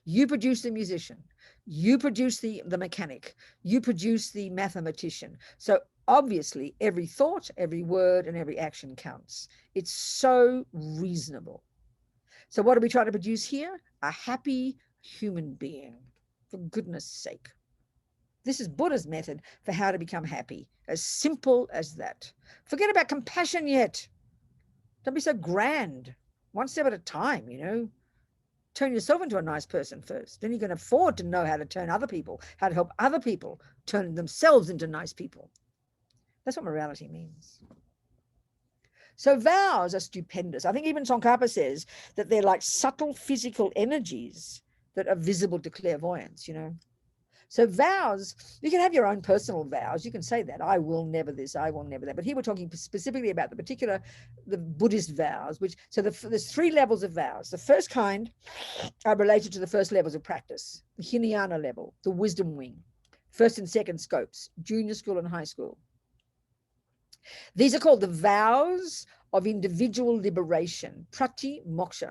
You produce the musician. You produce the mechanic. You produce the mathematician. So obviously every thought, every word, and every action counts. It's so reasonable. So what are we trying to produce here? A happy human being, for goodness sake. This is Buddha's method for how to become happy. As simple as that. Forget about compassion yet. Don't be so grand. One step at a time, you know. Turn yourself into a nice person first. Then you can afford to know how to turn other people, how to help other people turn themselves into nice people. That's what morality means. So vows are stupendous. I think even Tsongkhapa says that they're like subtle physical energies that are visible to clairvoyance, you know. So vows, you can have your own personal vows. You can say that, I will never this, I will never that. But here we're talking specifically about the Buddhist vows, there's 3 levels of vows. The first kind are related to the first levels of practice, the Hinayana level, the wisdom wing, first and second scopes, junior school and high school. These are called the vows of individual liberation, prati moksha.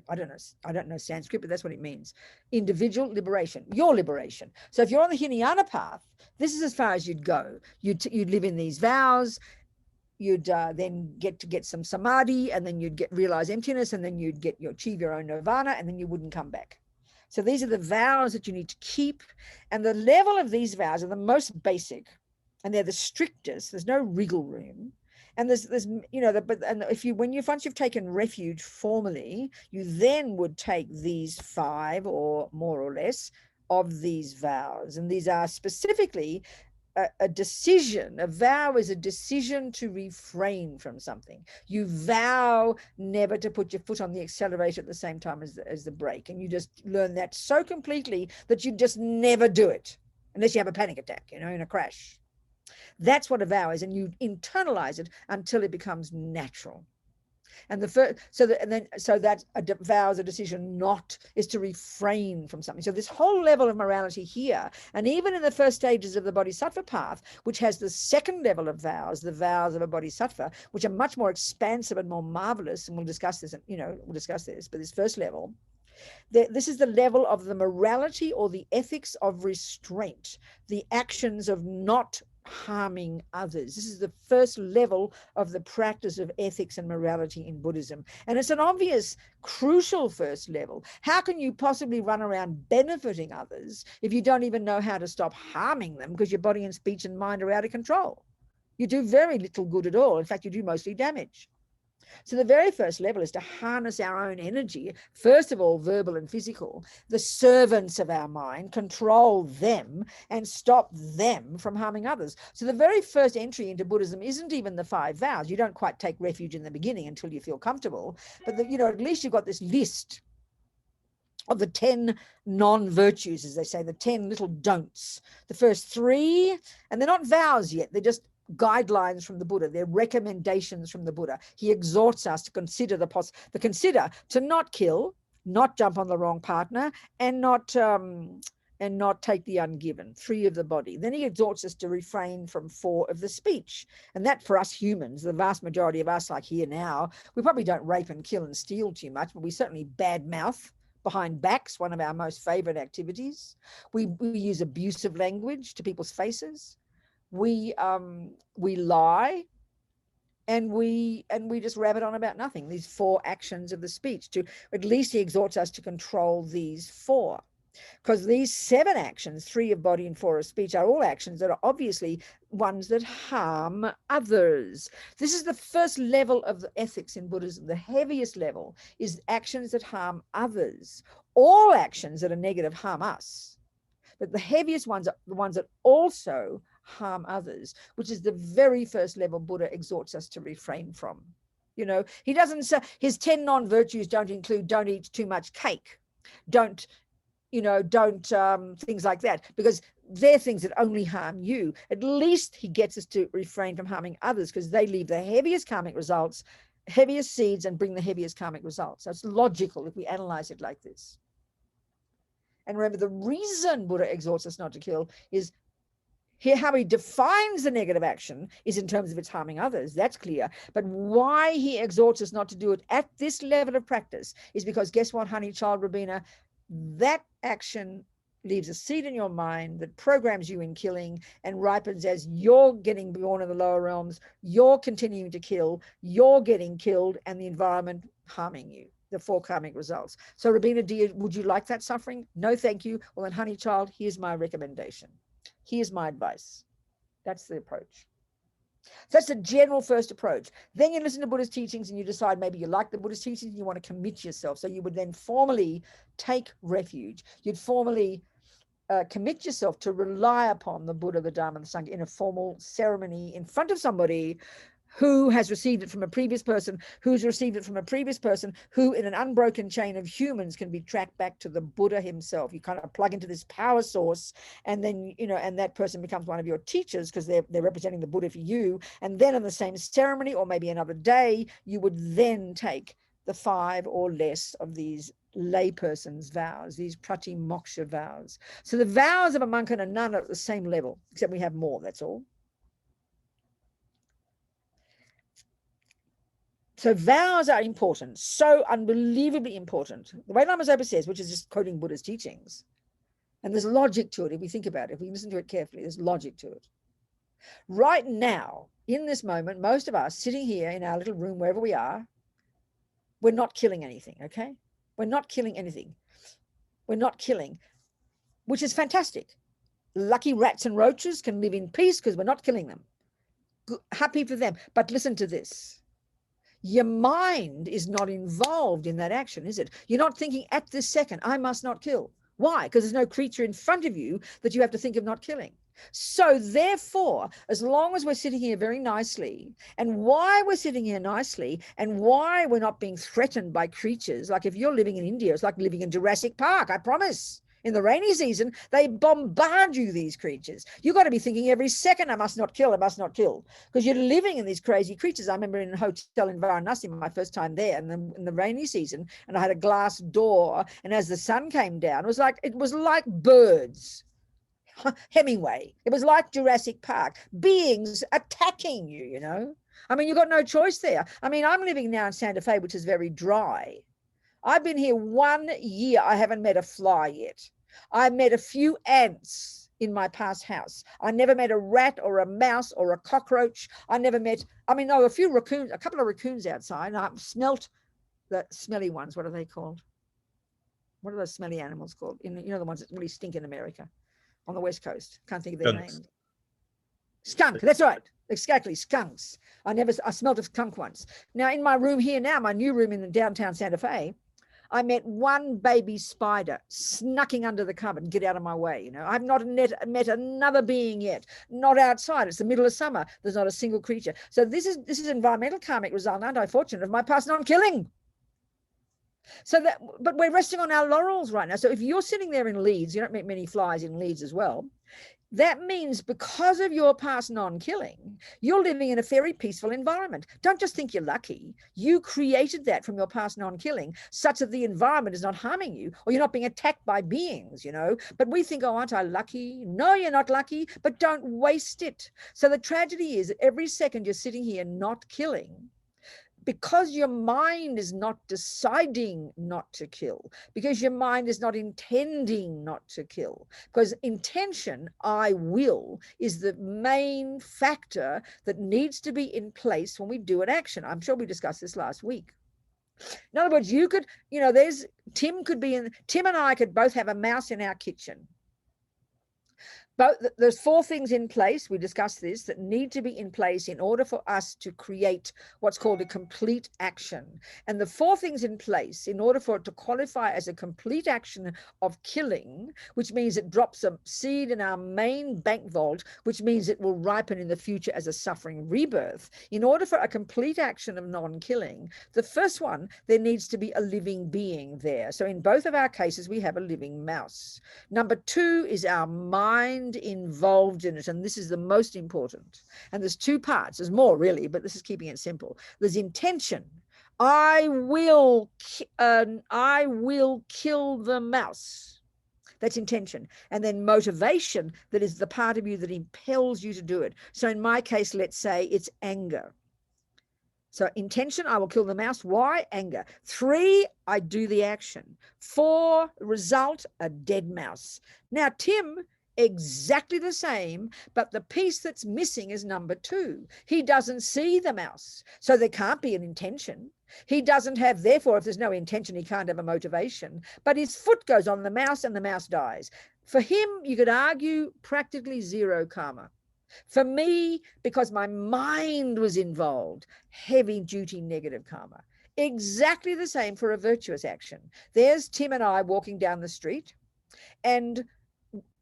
I don't know Sanskrit, but that's what it means. Individual liberation, your liberation. So if you're on the Hinayana path, this is as far as you'd go. You'd live in these vows. You'd then get some samadhi, and then you'd realize emptiness, and then you'd achieve your own nirvana, and then you wouldn't come back. So these are the vows that you need to keep, and the level of these vows are the most basic, and they're the strictest. There's no wriggle room. And there's you know, once you've taken refuge formally, you then would take these 5 or more or less of these vows. And these are specifically a decision. A vow is a decision to refrain from something. You vow never to put your foot on the accelerator at the same time as the brake. And you just learn that so completely that you just never do it unless you have a panic attack, you know, in a crash. That's what a vow is. And you internalize it until it becomes natural. And the first, so that a vow is a decision is to refrain from something. So this whole level of morality here, and even in the first stages of the Bodhisattva path, which has the second level of vows, the vows of a Bodhisattva, which are much more expansive and more marvelous, and we'll discuss this, you know, we'll discuss this, but this first level, this is the level of the morality or the ethics of restraint, the actions of not harming others. This is the first level of the practice of ethics and morality in Buddhism. And it's an obvious, crucial first level. How can you possibly run around benefiting others if you don't even know how to stop harming them because your body and speech and mind are out of control? You do very little good at all. In fact, you do mostly damage. So the very first level is to harness our own energy, first of all, verbal and physical, the servants of our mind, control them and stop them from harming others. So the very first entry into Buddhism isn't even the 5 vows. You don't quite take refuge in the beginning until you feel comfortable, but you know, at least you've got this list of the 10 non-virtues, as they say, the 10 little don'ts. The first 3, and they're not vows yet, they're just guidelines from the Buddha. They're recommendations from the Buddha. He exhorts us to consider to not kill, not jump on the wrong partner, and not take the ungiven, 3 of the body. Then he exhorts us to refrain from 4 of the speech. And that, for us humans, the vast majority of us, like here now, we probably don't rape and kill and steal too much, but we certainly badmouth behind backs, one of our most favorite activities. We use abusive language to people's faces. We lie, and we just rabbit on about nothing. These 4 actions of the speech. To at least he exhorts us to control these 4, because these 7 actions, 3 of body and 4 of speech, are all actions that are obviously ones that harm others. This is the first level of the ethics in Buddhism. The heaviest level is actions that harm others. All actions that are negative harm us, but the heaviest ones are the ones that also harm others, which is the very first level Buddha exhorts us to refrain from. You know, he doesn't say his 10 non-virtues don't include don't eat too much cake, don't things like that, because they're things that only harm you. At least he gets us to refrain from harming others, because they leave the heaviest karmic results, heaviest seeds, and bring the heaviest karmic results. So it's logical if we analyze it like this. And remember, the reason Buddha exhorts us not to kill is here, how he defines the negative action is in terms of its harming others. That's clear. But why he exhorts us not to do it at this level of practice is because, guess what, honey child Robina, that action leaves a seed in your mind that programs you in killing and ripens as you're getting born in the lower realms, you're continuing to kill, you're getting killed, and the environment harming you. The 4 karmic results. So Robina, would you like that suffering? No, thank you. Well then, honey child, here's my recommendation. Here's my advice. That's the approach. So that's the general first approach. Then you listen to Buddha's teachings and you decide maybe you like the Buddha's teachings and you want to commit yourself. So you would then formally take refuge. You'd formally commit yourself to rely upon the Buddha, the Dharma, and the Sangha in a formal ceremony in front of somebody who has received it from a previous person, who's received it from a previous person, who in an unbroken chain of humans can be tracked back to the Buddha himself. You kind of plug into this power source, and then, you know, and that person becomes one of your teachers because they're representing the Buddha for you. And then in the same ceremony, or maybe another day, you would then take the 5 or less of these layperson's vows, these prati moksha vows. So the vows of a monk and a nun are at the same level, except we have more, that's all. So vows are important, so unbelievably important. The way Lama Zopa says, which is just quoting Buddha's teachings, and there's logic to it if we think about it, if we listen to it carefully, there's logic to it. Right now, in this moment, most of us sitting here in our little room, wherever we are, we're not killing anything, okay? We're not killing anything. We're not killing, which is fantastic. Lucky rats and roaches can live in peace because we're not killing them. Happy for them. But listen to this. Your mind is not involved in that action, is it? You're not thinking at this second, I must not kill. Why? Because there's no creature in front of you that you have to think of not killing. So therefore, as long as we're sitting here very nicely, and why we're sitting here nicely, and why we're not being threatened by creatures, like if you're living in India, it's like living in Jurassic Park, I promise. In the rainy season, they bombard you, these creatures. You've got to be thinking every second, I must not kill, because you're living in these crazy creatures. I remember in a hotel in Varanasi, my first time there, and in the rainy season, and I had a glass door, and as the sun came down, it was like birds. Hemingway. It was like Jurassic Park. Beings attacking you, you know. I mean, you've got no choice there. I mean, I'm living now in Santa Fe, which is very dry. I've been here 1 year. I haven't met a fly yet. I met a few ants in my past house. I never met a rat or a mouse or a cockroach. I never met, a few raccoons, a couple of raccoons outside. And I smelt the smelly ones. What are they called? What are those smelly animals called? The ones that really stink in America on the West Coast. Can't think of their names. Skunk, that's right. Exactly, skunks. I smelled a skunk once. Now in my room here now, my new room in downtown Santa Fe, I met one baby spider snucking under the cupboard. Get out of my way, you know. I've not met another being yet. Not outside. It's the middle of summer. There's not a single creature. So this is environmental karmic result, aren't I fortunate, of my past non-killing. But we're resting on our laurels right now. So if you're sitting there in Leeds, you don't meet many flies in Leeds as well. That means because of your past non-killing, you're living in a very peaceful environment. Don't just think you're lucky. You created that from your past non-killing, such that the environment is not harming you, or you're not being attacked by beings, you know. But we think, oh, aren't I lucky? No, you're not lucky, but don't waste it. So the tragedy is that every second you're sitting here not killing, because your mind is not deciding not to kill, because your mind is not intending not to kill, because intention, I will, is the main factor that needs to be in place when we do an action. I'm sure we discussed this last week. In other words, you could, Tim and I could both have a mouse in our kitchen. But there's 4 things in place, we discussed this, that need to be in place in order for us to create what's called a complete action. And the 4 things in place, in order for it to qualify as a complete action of killing, which means it drops a seed in our main bank vault, which means it will ripen in the future as a suffering rebirth. In order for a complete action of non-killing, the first one, there needs to be a living being there. So in both of our cases, we have a living mouse. Number 2 is our mind involved in it, and this is the most important. And there's 2 parts. There's more really, but this is keeping it simple. There's intention. I will kill the mouse. That's intention. And then motivation, that is the part of you that impels you to do it. So in my case, let's say it's anger. So intention, I will kill the mouse. Why? Anger. 3, I do the action. 4, result, a dead mouse. Now, Tim, exactly the same, but the piece that's missing is number 2. He doesn't see the mouse, so there can't be an intention. He doesn't have, therefore, if there's no intention, he can't have a motivation. But his foot goes on the mouse and the mouse dies. For him, you could argue practically 0 karma. For me, because my mind was involved, heavy-duty negative karma. Exactly the same for a virtuous action. There's Tim and I walking down the street, and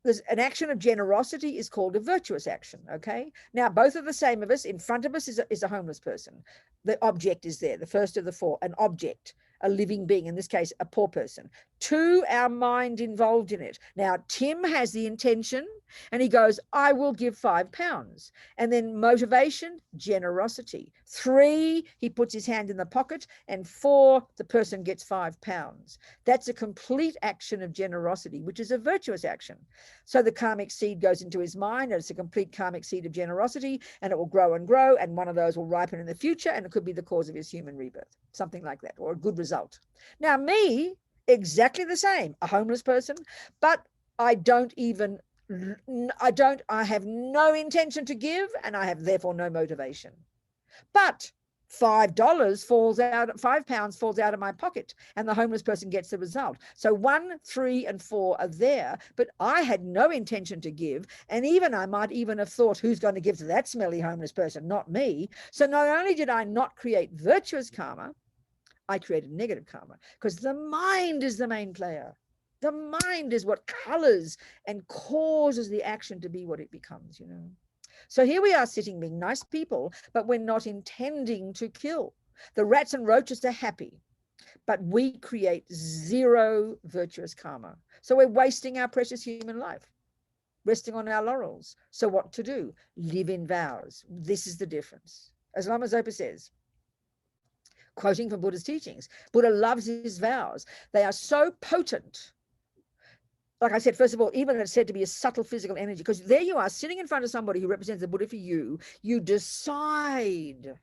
there's an action of generosity is called a virtuous action, okay? Now, both are the same of us. In front of us is a homeless person. The object is there, the first of the 4, an object, a living being, in this case, a poor person. 2, our mind involved in it. Now, Tim has the intention, and he goes, I will give £5. And then motivation, generosity. 3, he puts his hand in the pocket, and 4, the person gets £5. That's a complete action of generosity, which is a virtuous action. So the karmic seed goes into his mind, and it's a complete karmic seed of generosity, and it will grow and grow, and one of those will ripen in the future, and it could be the cause of his human rebirth, something like that, or a good result. Now, me, exactly the same, a homeless person, but I have no intention to give, and I have therefore no motivation. But £5 falls out, £5 falls out of my pocket, and the homeless person gets the result. So 1, 3, and 4 are there, but I had no intention to give, and I might even have thought, who's going to give to that smelly homeless person? Not me. So not only did I not create virtuous karma, I created negative karma, because the mind is the main player. The mind is what colors and causes the action to be what it becomes, you know. So here we are sitting being nice people, but we're not intending to kill. The rats and roaches are happy, but we create zero virtuous karma. So we're wasting our precious human life, resting on our laurels. So what to do? Live in vows. This is the difference. As Lama Zopa says, quoting from Buddha's teachings, Buddha loves his vows. They are so potent. Like I said, first of all, even it's said to be a subtle physical energy, because there you are sitting in front of somebody who represents the Buddha for you. You decide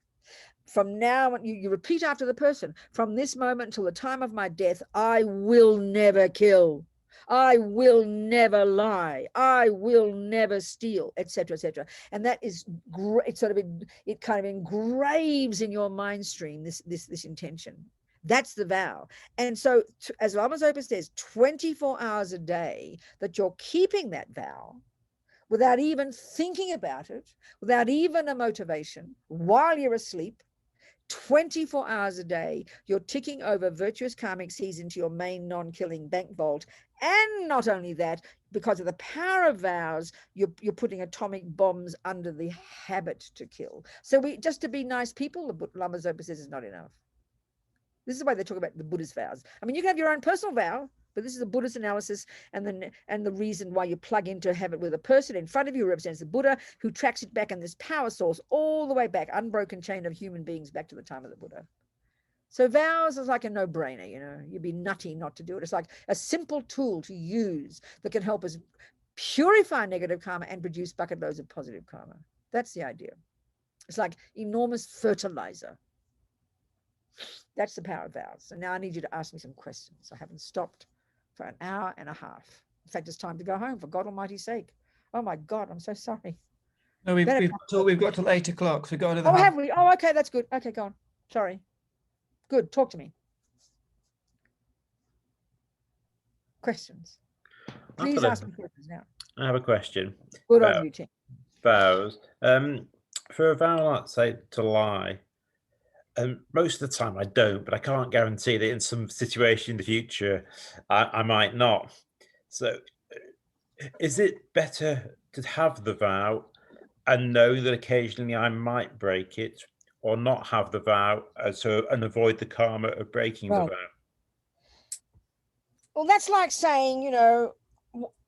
from now, you repeat after the person, from this moment until the time of my death, I will never kill. I will never lie. I will never steal, etc., etc. And that is great. It kind of engraves in your mind stream this intention. That's the vow. And so, as Lama Zopa says, 24 hours a day that you're keeping that vow without even thinking about it, without even a motivation, while you're asleep, 24 hours a day, you're ticking over virtuous karmic seeds into your main non-killing bank vault. And not only that, because of the power of vows, you're putting atomic bombs under the habit to kill. So just to be nice people, the Lama Zopa says, is not enough. This is why they talk about the Buddhist vows. I mean, you can have your own personal vow, but this is a Buddhist analysis, and the reason why you plug into have it with a person in front of you who represents the Buddha, who tracks it back in this power source all the way back, unbroken chain of human beings back to the time of the Buddha. So vows is like a no-brainer, you know. You'd be nutty not to do it. It's like a simple tool to use that can help us purify negative karma and produce bucket loads of positive karma. That's the idea. It's like enormous fertilizer. That's the power of vows. So now I need you to ask me some questions. I haven't stopped for an hour and a half. In fact, it's time to go home, for God Almighty's sake. Oh my God, I'm so sorry. No, we've got till 8 o'clock. So we've got another. Oh, have we? Oh, okay, that's good. Okay, go on. Sorry. Good. Talk to me. Questions. Please ask me questions now. I have a question. Good on you, Tim. Vows. For a vow, let's say, to lie. Most of the time I don't, but I can't guarantee that in some situation in the future I might not. So is it better to have the vow and know that occasionally I might break it, or not have the vow and avoid the karma of breaking the vow? Well, that's like saying, you know,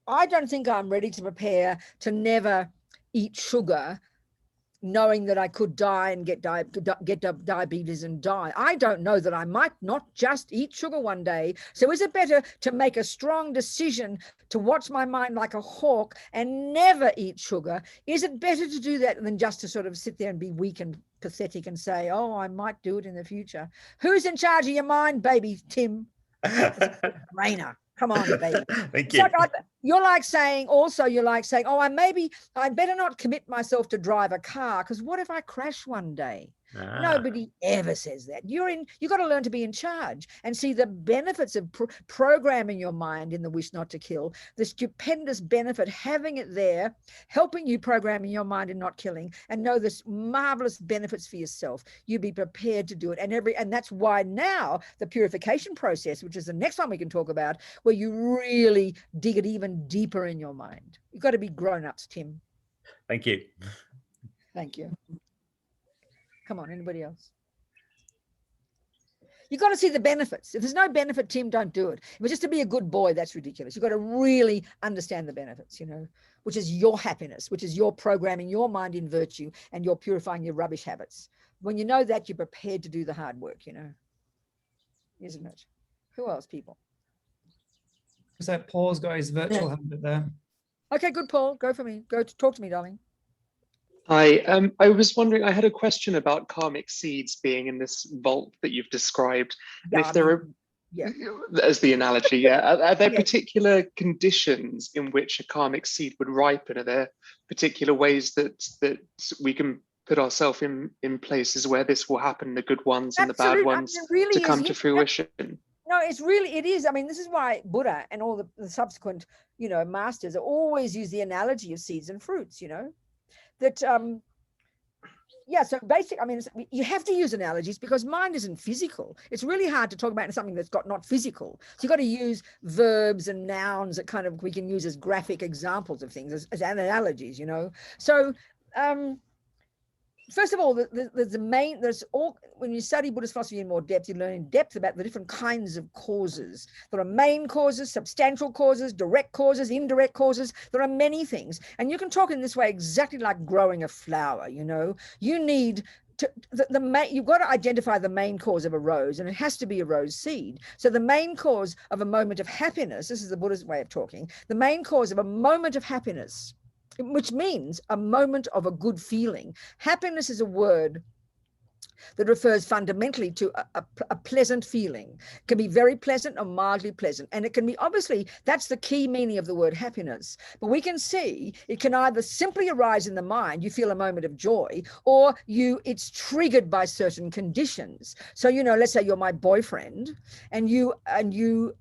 I don't think I'm ready to prepare to never eat sugar, knowing that I could die and get diabetes and die. I don't know that I might not just eat sugar one day. So is it better to make a strong decision to watch my mind like a hawk and never eat sugar? Is it better to do that than just to sort of sit there and be weak and pathetic and say, oh, I might do it in the future? Who's in charge of your mind, baby Tim? Brainer. Come on, baby. Thank you. You're like saying, oh, I better not commit myself to drive a car, because what if I crash one day? Nobody ever says that. You've got to learn to be in charge and see the benefits of programming your mind in the wish not to kill, the stupendous benefit having it there, helping you programming your mind in not killing, and know this marvelous benefits for yourself. You be prepared to do it. And that's why now the purification process, which is the next one we can talk about, where you really dig it even deeper in your mind. You've got to be grown-ups, Tim. Thank you. Thank you. Come on, anybody else? You've got to see the benefits. If there's no benefit, Tim, don't do it. If it's just to be a good boy, that's ridiculous. You've got to really understand the benefits, you know, which is your happiness, which is your programming your mind in virtue, and you're purifying your rubbish habits. When you know that, you're prepared to do the hard work, you know, isn't it? Who else, people? Because that Paul's got his virtual habit there. Okay, good, Paul. Go for me. Talk to me, darling. Hi, I was wondering, I had a question about karmic seeds being in this vault that you've described. And if there are, as the analogy, are there particular conditions in which a karmic seed would ripen? Are there particular ways that we can put ourselves in places where this will happen, the good ones and the bad ones, really to come to fruition? No, it is. I mean, this is why Buddha and all the subsequent, you know, masters always use the analogy of seeds and fruits, you know, that Yeah, so basically, I mean, you have to use analogies because mind isn't physical. It's really hard to talk about something that's not physical. So you've got to use verbs and nouns that kind of we can use as graphic examples of things, as analogies, you know. So first of all, when you study Buddhist philosophy in more depth, you learn in depth about the different kinds of causes. There are main causes, substantial causes, direct causes, indirect causes. There are many things. And you can talk in this way exactly like growing a flower, you know. You need you've got to identify the main cause of a rose, and it has to be a rose seed. So the main cause of a moment of happiness, this is the Buddhist way of talking, the main cause of a moment of happiness, which means a moment of a good feeling. Happiness is a word that refers fundamentally to a pleasant feeling. It can be very pleasant or mildly pleasant. And it can be, obviously, that's the key meaning of the word happiness. But we can see it can either simply arise in the mind, you feel a moment of joy, or it's triggered by certain conditions. So, you know, let's say you're my boyfriend and you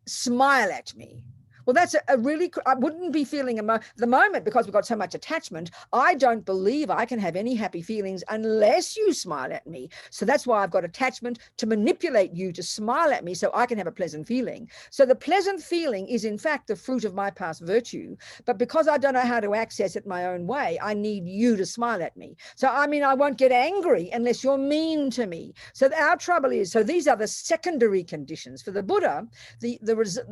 smile at me. Well, that's a really, I wouldn't be feeling the moment because we've got so much attachment. I don't believe I can have any happy feelings unless you smile at me. So that's why I've got attachment to manipulate you to smile at me so I can have a pleasant feeling. So the pleasant feeling is in fact the fruit of my past virtue. But because I don't know how to access it my own way, I need you to smile at me. So, I mean, I won't get angry unless you're mean to me. So our trouble is, so these are the secondary conditions. For the Buddha,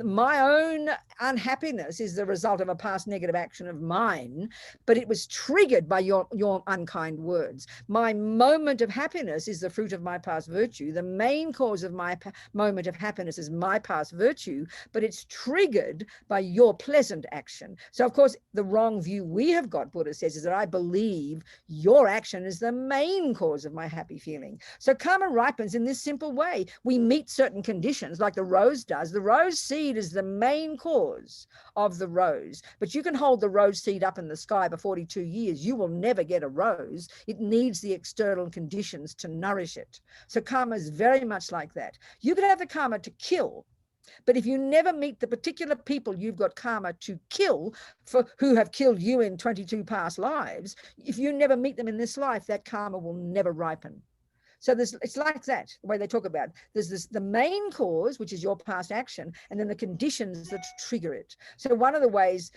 my own unhappiness is the result of a past negative action of mine, but it was triggered by your unkind words. My moment of happiness is the fruit of my past virtue. The main cause of my moment of happiness is my past virtue, but it's triggered by your pleasant action. So, of course, the wrong view we have got, Buddha says, is that I believe your action is the main cause of my happy feeling. So karma ripens in this simple way. We meet certain conditions like the rose does. The rose seed is the main cause of the rose, but you can hold the rose seed up in the sky for 42 years. You will never get a rose. It needs the external conditions to nourish it. So karma is very much like that. You could have the karma to kill, but if you never meet the particular people you've got karma to kill, who have killed you in 22 past lives, if you never meet them in this life, that karma will never ripen. So it's like that, the way they talk about it. There's the main cause, which is your past action, and then the conditions that trigger it. So one of the ways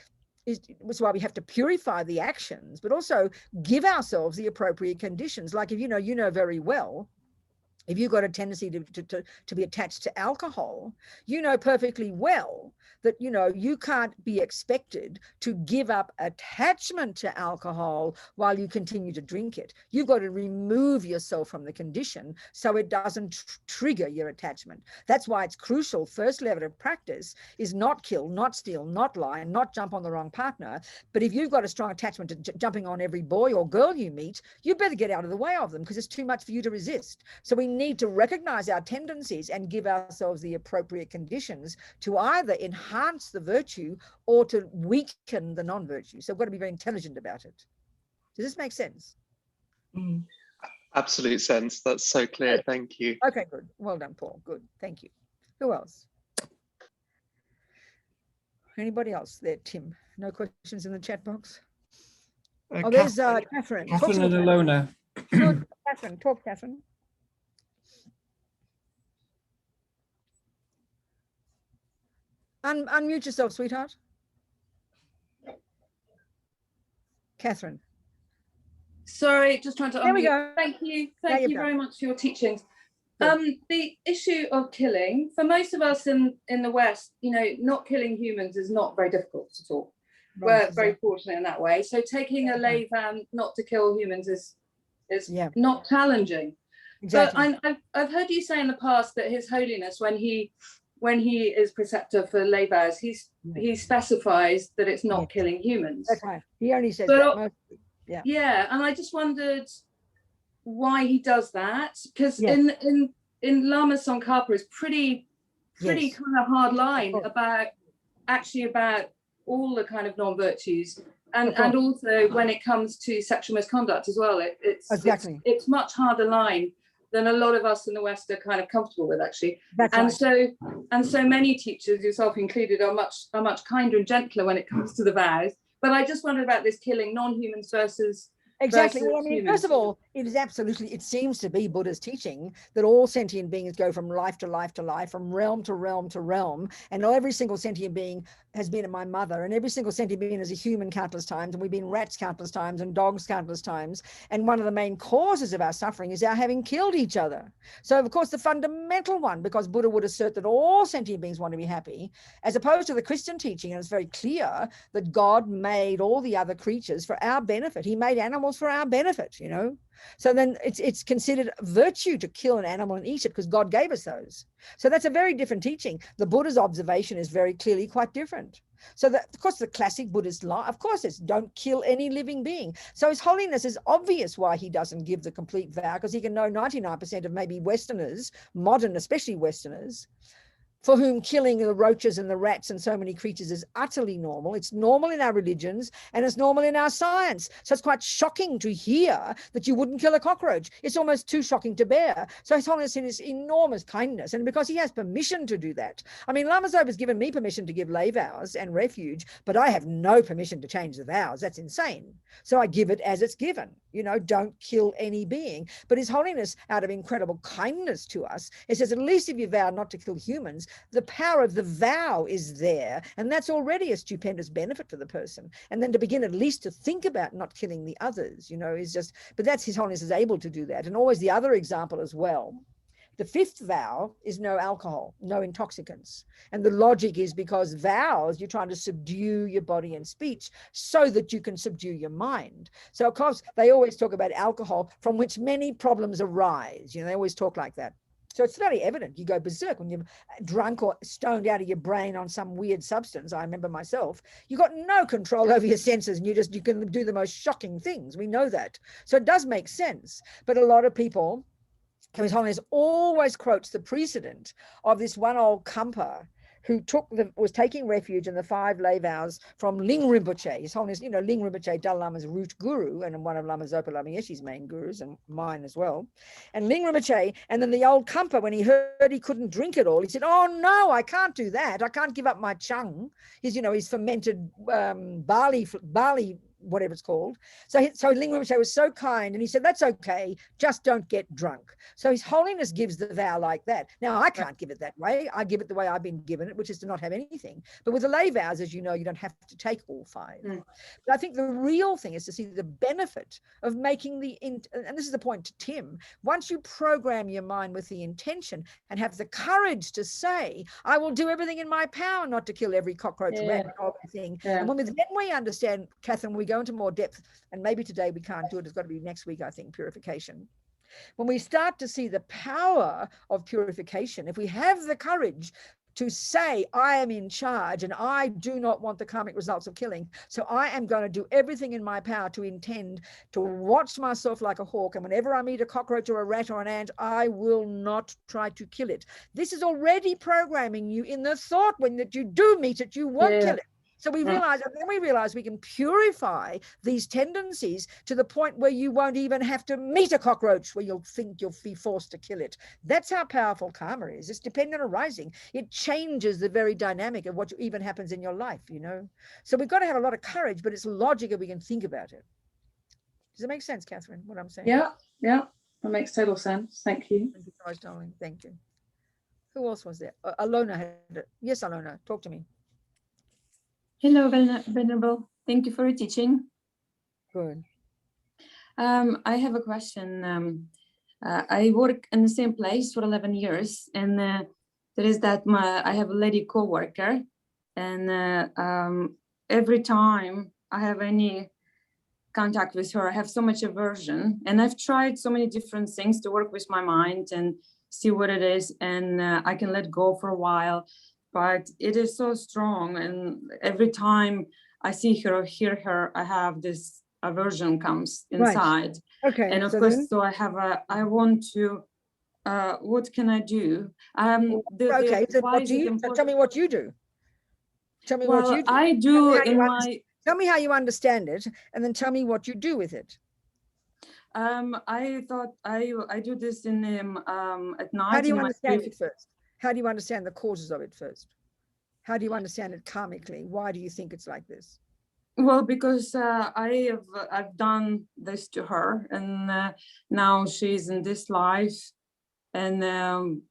is why we have to purify the actions, but also give ourselves the appropriate conditions. Like if you know very well, if you've got a tendency to be attached to alcohol, you know perfectly well that, you know, you can't be expected to give up attachment to alcohol while you continue to drink it. You've got to remove yourself from the condition so it doesn't trigger your attachment. That's why it's crucial. First level of practice is not kill, not steal, not lie, not jump on the wrong partner. But if you've got a strong attachment to jumping on every boy or girl you meet, you better get out of the way of them because it's too much for you to resist. So we need to recognize our tendencies and give ourselves the appropriate conditions to either enhance the virtue or to weaken the non-virtue. So we've got to be very intelligent about it. Does this make sense? Absolute sense. That's so clear. Thank you. Okay, good. Well done, Paul. Good. Thank you. Who else? Anybody else there, Tim? No questions in the chat box? There's Catherine. Catherine and Alona. Good. Catherine. Talk, Catherine. Unmute yourself, sweetheart. Catherine. Sorry, just trying to unmute. There we go. Thank you. Thank you very much for your teachings. The issue of killing, for most of us in the West, you know, not killing humans is not very difficult at all. Right, we're very fortunate in that way. So taking a lay vow not to kill humans is not challenging. Exactly. But I've heard you say in the past that His Holiness, when he is preceptor for lay vows, he specifies that it's not killing humans. That's right. He only says that mostly. Yeah, and I just wondered why he does that, because in Lama Tsongkhapa is pretty kind of hard line about all the kind of non-virtues, and also when it comes to sexual misconduct as well. It's much harder line than a lot of us in the West are kind of comfortable with, actually. So many teachers, yourself included, are much kinder and gentler when it comes to the vows. But I just wondered about this killing non-humans versus Exactly. Well, I mean, first of all, it is absolutely, it seems to be Buddha's teaching that all sentient beings go from life to life to life, from realm to realm to realm. And every single sentient being has been my mother, and every single sentient being is a human countless times, and we've been rats countless times and dogs countless times. And one of the main causes of our suffering is our having killed each other. So, of course, the fundamental one, because Buddha would assert that all sentient beings want to be happy, as opposed to the Christian teaching, and it's very clear that God made all the other creatures for our benefit. He made animals for our benefit, you know. So then it's considered virtue to kill an animal and eat it because God gave us those. So that's a very different teaching. The Buddha's observation is very clearly quite different. So that, of course, the classic Buddhist law, of course, it's don't kill any living being. So His Holiness is obvious why he doesn't give the complete vow, because he can know 99% of maybe Westerners, modern, especially Westerners, for whom killing the roaches and the rats and so many creatures is utterly normal. It's normal in our religions and it's normal in our science. So it's quite shocking to hear that you wouldn't kill a cockroach. It's almost too shocking to bear. So His Holiness in his enormous kindness, and because he has permission to do that. I mean, Lama Zopa has given me permission to give lay vows and refuge, but I have no permission to change the vows. That's insane. So I give it as it's given. You know, don't kill any being. But His Holiness, out of incredible kindness to us, it says, at least if you vow not to kill humans, the power of the vow is there. And that's already a stupendous benefit for the person. And then to begin at least to think about not killing the others, you know, is just, but that's His Holiness is able to do that. And always the other example as well. The fifth vow is no alcohol, no intoxicants. And the logic is because vows, you're trying to subdue your body and speech so that you can subdue your mind. So of course, they always talk about alcohol, from which many problems arise. You know, they always talk like that. So it's very evident. You go berserk when you're drunk or stoned out of your brain on some weird substance. I remember myself, you got no control over your senses, and you can do the most shocking things. We know that. So it does make sense. But a lot of people, His Holiness always quotes the precedent of this one old Kampa who was taking refuge in the 5 lay vows from Ling Rinpoche. His Holiness, you know, Ling Rinpoche, Dalai Lama's root guru, and one of Lama Zopa Lama Yeshe's main gurus, and mine as well. And Ling Rinpoche, and then the old Kampa, when he heard he couldn't drink it all, he said, oh no, I can't do that. I can't give up my chung. His, you know, his fermented barley, whatever it's called. So Ling Rinpoche was so kind, and he said, that's okay, just don't get drunk. So His Holiness gives the vow like that. Now, I can't give it that way. I give it the way I've been given it, which is to not have anything. But with the lay vows, as you know, you don't have to take all 5. But I think the real thing is to see the benefit of making and this is the point to Tim, once you program your mind with the intention and have the courage to say, I will do everything in my power not to kill every cockroach, rat, dog, thing. And then we understand, Catherine, we go into more depth, and maybe today we can't do it. It's got to be next week, I think, purification. When we start to see the power of purification, if we have the courage to say, I am in charge and I do not want the karmic results of killing, so I am going to do everything in my power to intend to watch myself like a hawk, and whenever I meet a cockroach or a rat or an ant, I will not try to kill it. This is already programming you in the thought when that you do meet it, you won't kill it. So we realize, and then we realize we can purify these tendencies to the point where you won't even have to meet a cockroach where you'll think you'll be forced to kill it. That's how powerful karma is. It's dependent arising. It changes the very dynamic of what even happens in your life, you know. So we've got to have a lot of courage, but it's logical we can think about it. Does it make sense, Catherine, what I'm saying? Yeah, that makes total sense. Thank you. Thank you so much, darling. Thank you. Who else was there? Alona had it. Yes, Alona, talk to me. Hello, Venerable. Thank you for your teaching. Good. I have a question. I work in the same place for 11 years, and there is that I have a lady co-worker, and every time I have any contact with her, I have so much aversion, and I've tried so many different things to work with my mind and see what it is, and I can let go for a while. But it is so strong, and every time I see her or hear her, I have this aversion comes inside. Right. Okay. And of course, so I want to, what can I do? Okay, so tell me what you do. Tell me what you do. I do tell me how you understand it, and then tell me what you do with it. I thought I do this in at night. How do you understand it first? How do you understand the causes of it first? How do you understand it karmically? Why do you think it's like this? Well, because I've done this to her, and now she's in this life, and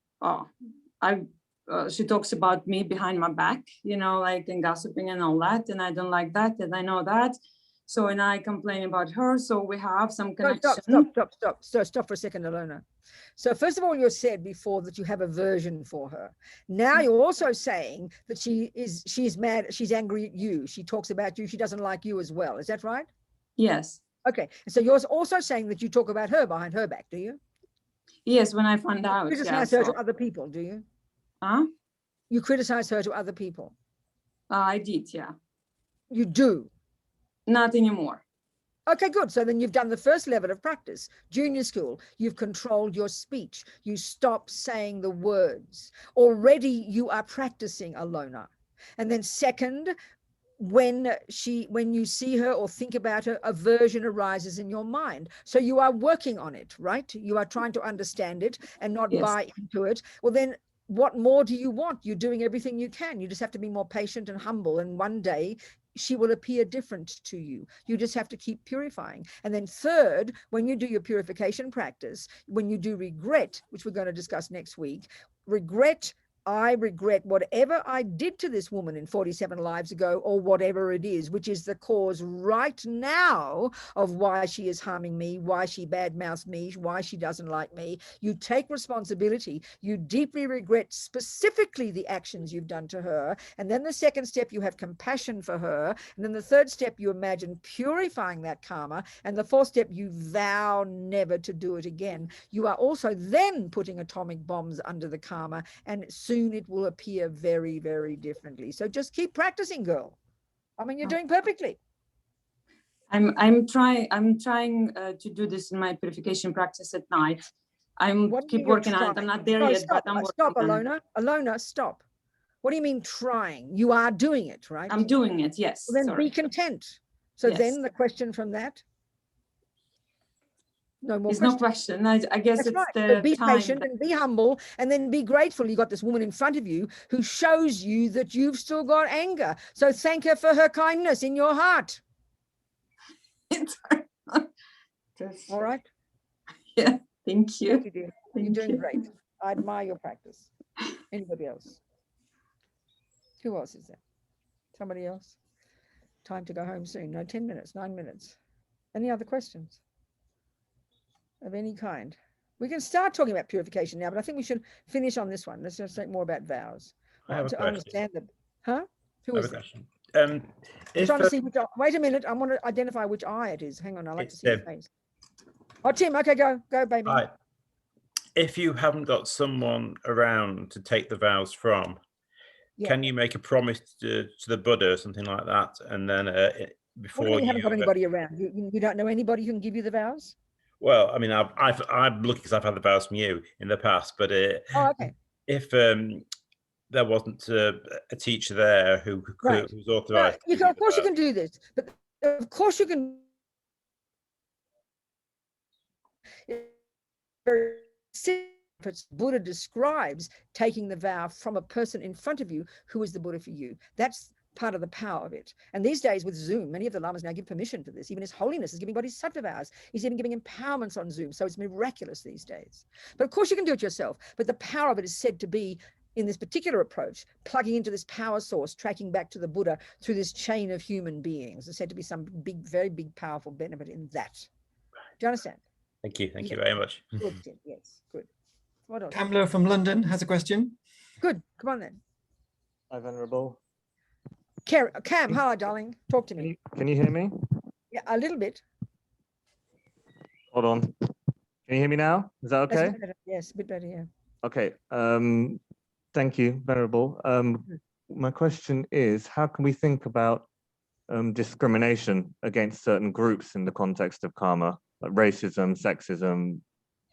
she talks about me behind my back, you know, like, and gossiping and all that, and I don't like that, and I know that. So, and I complain about her, so we have some connection. Stop for a second, Alona. So first of all, you said before that you have aversion for her. Now you're also saying that she's mad, she's angry at you. She talks about you, she doesn't like you as well. Is that right? Yes. Okay. So you're also saying that you talk about her behind her back, do you? Yes, when I find out. You criticize her to other people, do you? Huh? You criticize her to other people? I did, yeah. You do? Not anymore. Okay, good. So then you've done the first level of practice, junior school. You've controlled your speech. You stop saying the words. Already you are practicing Alona. And then second, when you see her or think about her, aversion arises in your mind. So you are working on it, right? You are trying to understand it and not buy into it. Well, then what more do you want? You're doing everything you can. You just have to be more patient and humble. And one day she will appear different to you. You just have to keep purifying. And then third, when you do your purification practice, when you do regret, which we're going to discuss next week, I regret whatever I did to this woman in 47 lives ago, or whatever it is, which is the cause right now of why she is harming me, why she badmouths me, why she doesn't like me. You take responsibility. You deeply regret specifically the actions you've done to her. And then the second step, you have compassion for her. And then the third step, you imagine purifying that karma. And the fourth step, you vow never to do it again. You are also then putting atomic bombs under the karma, and soon it will appear very, very differently. So just keep practicing, girl. I mean, you're doing perfectly. I'm trying to do this in my purification practice at night. Keep working on it. I'm not there yet, but I'm working stop, on Alona. it. Alona, stop. What do you mean trying? You are doing it, right? I'm doing it, yes. Well, then be content. So yes. Then the question from that? No more There's no question. I guess That's it's right. the So be time patient and be humble, and then be grateful you got this woman in front of you who shows you that you've still got anger. So thank her for her kindness in your heart. All right? Yeah, thank you. Thank you, dear. You're doing great. I admire your practice. Anybody else? Who else is there? Somebody else? Time to go home soon. No, 10 minutes, 9 minutes. Any other questions of any kind? We can start talking about purification now, but I think we should finish on this one. Let's just think more about vows. I have a question. Understand them. Huh? Who is it? I'm trying to see which eye. Wait a minute. I want to identify which eye it is. Hang on. I like to see your face. Oh, Tim. Okay, go, baby. Hi. If you haven't got someone around to take the vows from, can you make a promise to the Buddha or something like that, and then before you haven't got anybody around? You don't know anybody who can give you the vows? Well, I mean, I'm looking because I've had the vows from you in the past, but okay. If there wasn't a teacher there who was authorized, of course you can do this, but of course you can. Buddha describes taking the vow from a person in front of you who is the Buddha for you. That's part of the power of it. And these days with Zoom, many of the lamas now give permission for this. Even His Holiness is giving bodhisattva vows. He's even giving empowerments on Zoom. So it's miraculous these days. But of course you can do it yourself. But the power of it is said to be, in this particular approach, plugging into this power source, tracking back to the Buddha through this chain of human beings. There's said to be some big, very big, powerful benefit in that. Do you understand? Thank you. Thank you very much. Good. Yes, good. What else? Kamla from London has a question. Good. Come on then. Hi, Venerable. Cam, hi, darling. Talk to me. Can you hear me? Yeah, a little bit. Hold on. Can you hear me now? Is that okay? Yes, a bit better, yeah. Okay. Thank you, Venerable. My question is, how can we think about discrimination against certain groups in the context of karma, like racism, sexism?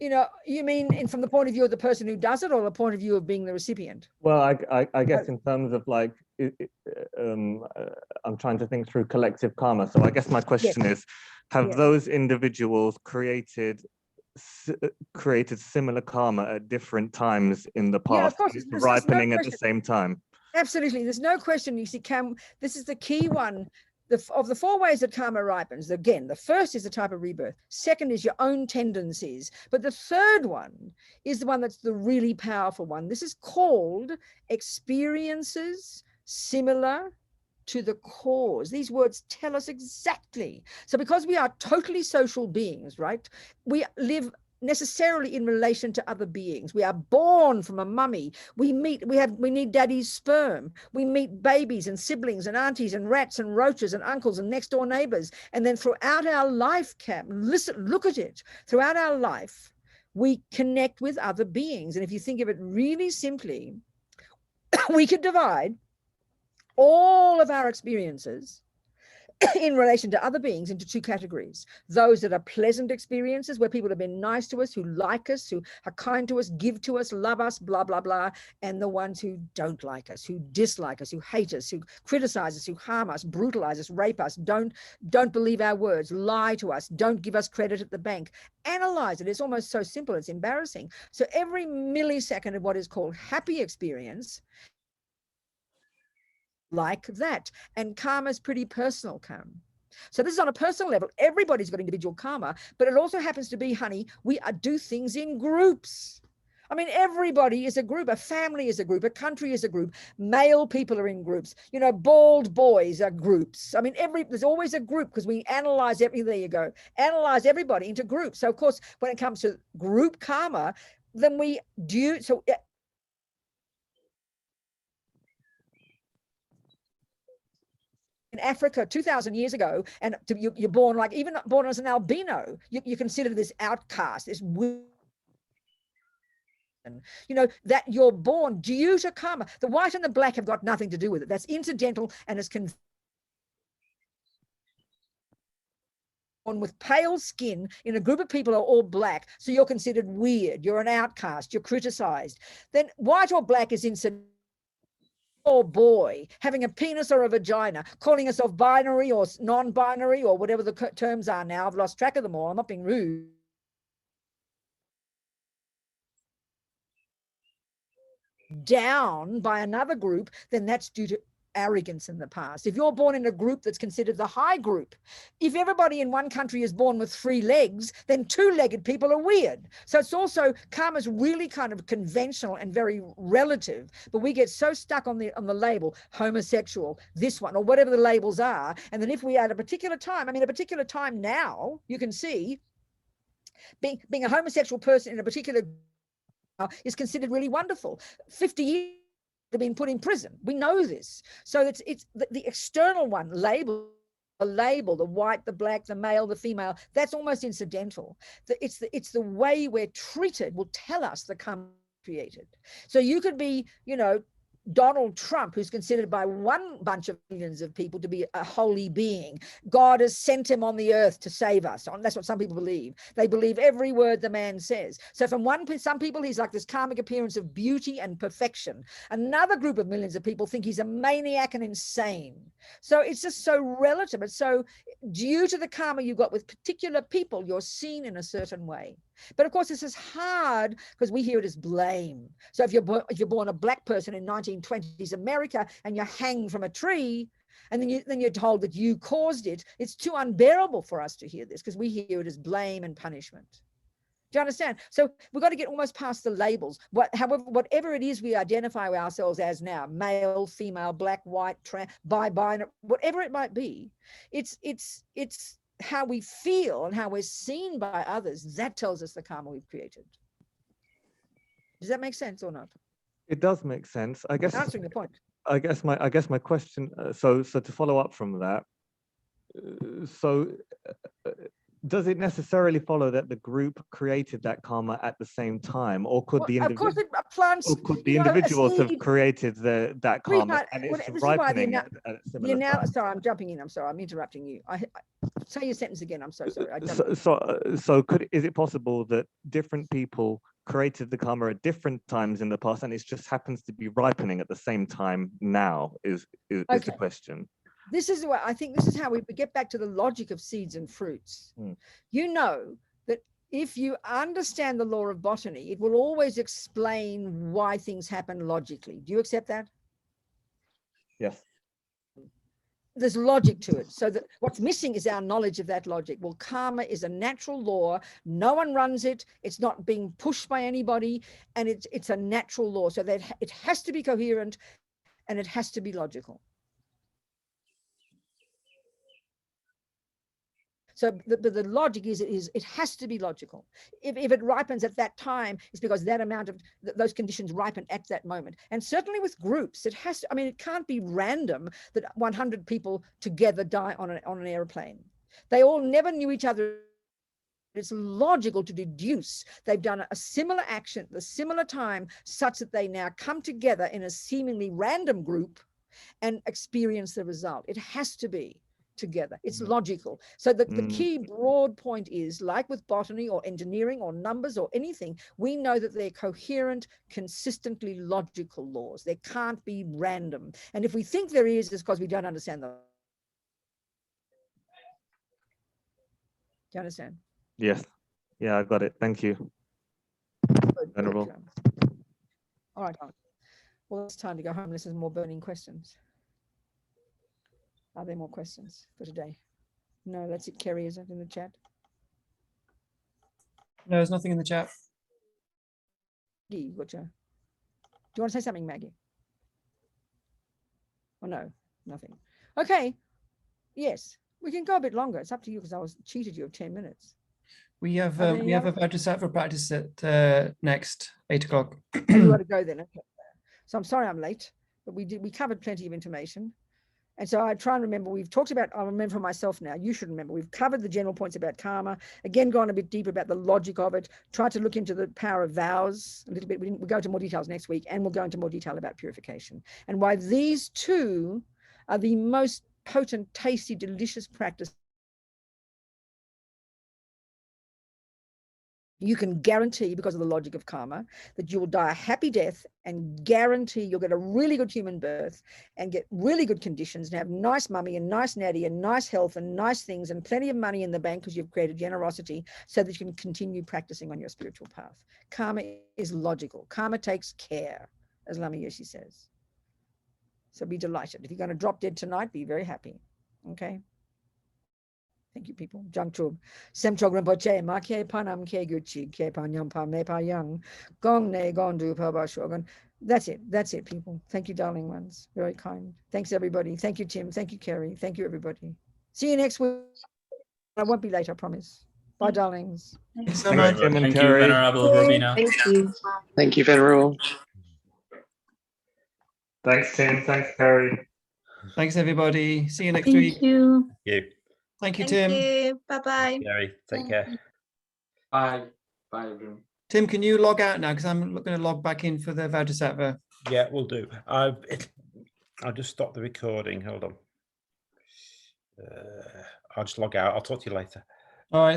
You mean from the point of view of the person who does it, or the point of view of being the recipient? Well, I guess in terms of like, I'm trying to think through collective karma. So I guess my question is, have those individuals created similar karma at different times in the past, ripening at the same time? Absolutely. There's no question. You see, Cam, this is the key one of the 4 ways that karma ripens, again, the first is the type of rebirth. Second is your own tendencies. But the third one is the one that's the really powerful one. This is called experiences similar to the cause. These words tell us exactly. So because we are totally social beings, right? We live necessarily in relation to other beings. We are born from a mummy. We need daddy's sperm. We meet babies and siblings and aunties and rats and roaches and uncles and next door neighbors. And then throughout our life, look at it. Throughout our life, we connect with other beings. And if you think of it really simply, we could divide all of our experiences in relation to other beings into 2 categories. Those that are pleasant experiences, where people have been nice to us, who like us, who are kind to us, give to us, love us, blah, blah, blah. And the ones who don't like us, who dislike us, who hate us, who criticize us, who harm us, brutalize us, rape us, don't believe our words, lie to us, don't give us credit at the bank. Analyze it. It's almost so simple, it's embarrassing. So every millisecond of what is called happy experience, like that. And karma is pretty personal, karma. So this is on a personal level. Everybody's got individual karma, but it also happens to be, honey, we do things in groups. I mean, everybody is a group. A family is a group. A country is a group. Male people are in groups. You know, bald boys are groups. I mean, there's always a group, because we analyze everything. There you go. Analyze everybody into groups. So of course, when it comes to group karma, then we do. So in Africa 2,000 years ago, and you're born, like, even born as an albino, you're considered this outcast, this weird, you know, that you're born due to karma. The white and the black have got nothing to do with it. That's incidental, and it's born with pale skin in a group of people who are all black, so you're considered weird, you're an outcast, you're criticized. Then white or black is incidental. Or boy having a penis or a vagina, calling yourself binary or non-binary or whatever the terms are now. I've lost track of them all. I'm not being rude. Down by another group, then that's due to arrogance in the past. If you're born in a group that's considered the high group, if everybody in one country is born with 3 legs, then 2-legged people are weird. So it's also, karma's really kind of conventional and very relative, but we get so stuck on the label homosexual, this one, or whatever the labels are. And then if we at a particular time, I mean, a particular time now, you can see being a homosexual person in a particular is considered really wonderful. 50 years have been put in prison. We know this. So it's the external one, label, the white, the black, the male, the female, that's almost incidental. It's the way we're treated will tell us the karma created. So you could be, you know, Donald Trump, who's considered by one bunch of millions of people to be a holy being. God has sent him on the earth to save us. That's what some people believe. They believe every word the man says. So from some people, he's like this karmic appearance of beauty and perfection. Another group of millions of people think he's a maniac and insane. So it's just so relative. It's so due to the karma you got with particular people, you're seen in a certain way. But of course, this is hard because we hear it as blame. So if you're born a black person in 1920s America and you're hanged from a tree, and then you're told that you caused it, it's too unbearable for us to hear this, because we hear it as blame and punishment. Do you understand? So we've got to get almost past the labels. However, whatever it is we identify ourselves as now, male, female, black, white, bi-binary, whatever it might be, it's how we feel and how we're seen by others, that tells us the karma we've created. Does that make sense or not? It does make sense. I guess answering the point. I guess my question. So to follow up from that. Does it necessarily follow that the group created that karma at the same time, or could the individuals have created that karma and it's ripening at a similar time? Sorry, I'm jumping in. I'm sorry, I'm interrupting you. Say your sentence again. I'm so sorry. Is it possible that different people created the karma at different times in the past, and it just happens to be ripening at the same time now? Is the question. This is what I think. This is how we get back to the logic of seeds and fruits. You know that if you understand the law of botany, it will always explain why things happen logically. Do you accept that? Yes. there's logic to it. So that what's missing is our knowledge of that logic. Well, karma is a natural law. No one runs it. It's not being pushed by anybody, and it's a natural law. So that it has to be coherent, and it has to be logical. So the logic is it has to be logical. If it ripens at that time, it's because that amount of those conditions ripen at that moment. And certainly with groups, it has to, I mean, it can't be random that 100 people together die on an airplane. They all never knew each other. It's logical to deduce they've done a similar action at a similar time, such that they now come together in a seemingly random group and experience the result. It has to be together. It's logical. So the key broad point is, like with botany or engineering or numbers or anything, we know that they're coherent, consistently logical laws. They can't be random. And if we think there is, it's because we don't understand them. Do you understand? Yes. Yeah, I got it. Thank you. Venerable. All right. Well, it's time to go home unless there's more burning questions. Are there more questions for today? No, that's it. Kerry, is it in the chat? No, there's nothing in the chat. Maggie, do you want to say something, Maggie? Oh, no, nothing. Okay. Yes, we can go a bit longer. It's up to you because I cheated you of 10 minutes. We have a Vajrasattva practice at next 8 o'clock. You got to go then. Okay. So I'm sorry I'm late, but we covered plenty of information. And so I try and remember, we've talked about, I remember for myself now, you should remember, we've covered the general points about karma, again, gone a bit deeper about the logic of it, tried to look into the power of vows a little bit. We'll go into more details next week, and we'll go into more detail about purification and why these two are the most potent, tasty, delicious practice. You can guarantee, because of the logic of karma, that you will die a happy death, and guarantee you'll get a really good human birth and get really good conditions and have nice mummy and nice natty and nice health and nice things and plenty of money in the bank because you've created generosity so that you can continue practicing on your spiritual path. Karma is logical. Karma takes care, as Lama Yoshi says. So be delighted. If you're going to drop dead tonight, be very happy. Okay? Thank you, people. Jangchub. Semchog Rinpoche, Ma ke panam ke guchi, ke panyam pa me pa yang, gong ne gondu pa ba shogun. That's it. That's it, people. Thank you, darling ones. Very kind. Thanks, everybody. Thank you, Tim. Thank you, Kerry. Thank you, everybody. See you next week. I won't be late, I promise. Bye, darlings. Thanks so much. Thank you, Venerable Robina. Thank you. Thank you, Venerable. Thanks, Tim. Thanks, Kerry. Thanks, everybody. See you next week. Thank you. Thank you, Tim. Bye-bye. Gary, take care. Bye. Bye, everyone. Tim, can you log out now? Because I'm going to log back in for the Vajrasattva. Yeah, we'll do. I'll just stop the recording. Hold on. I'll just log out. I'll talk to you later. All right.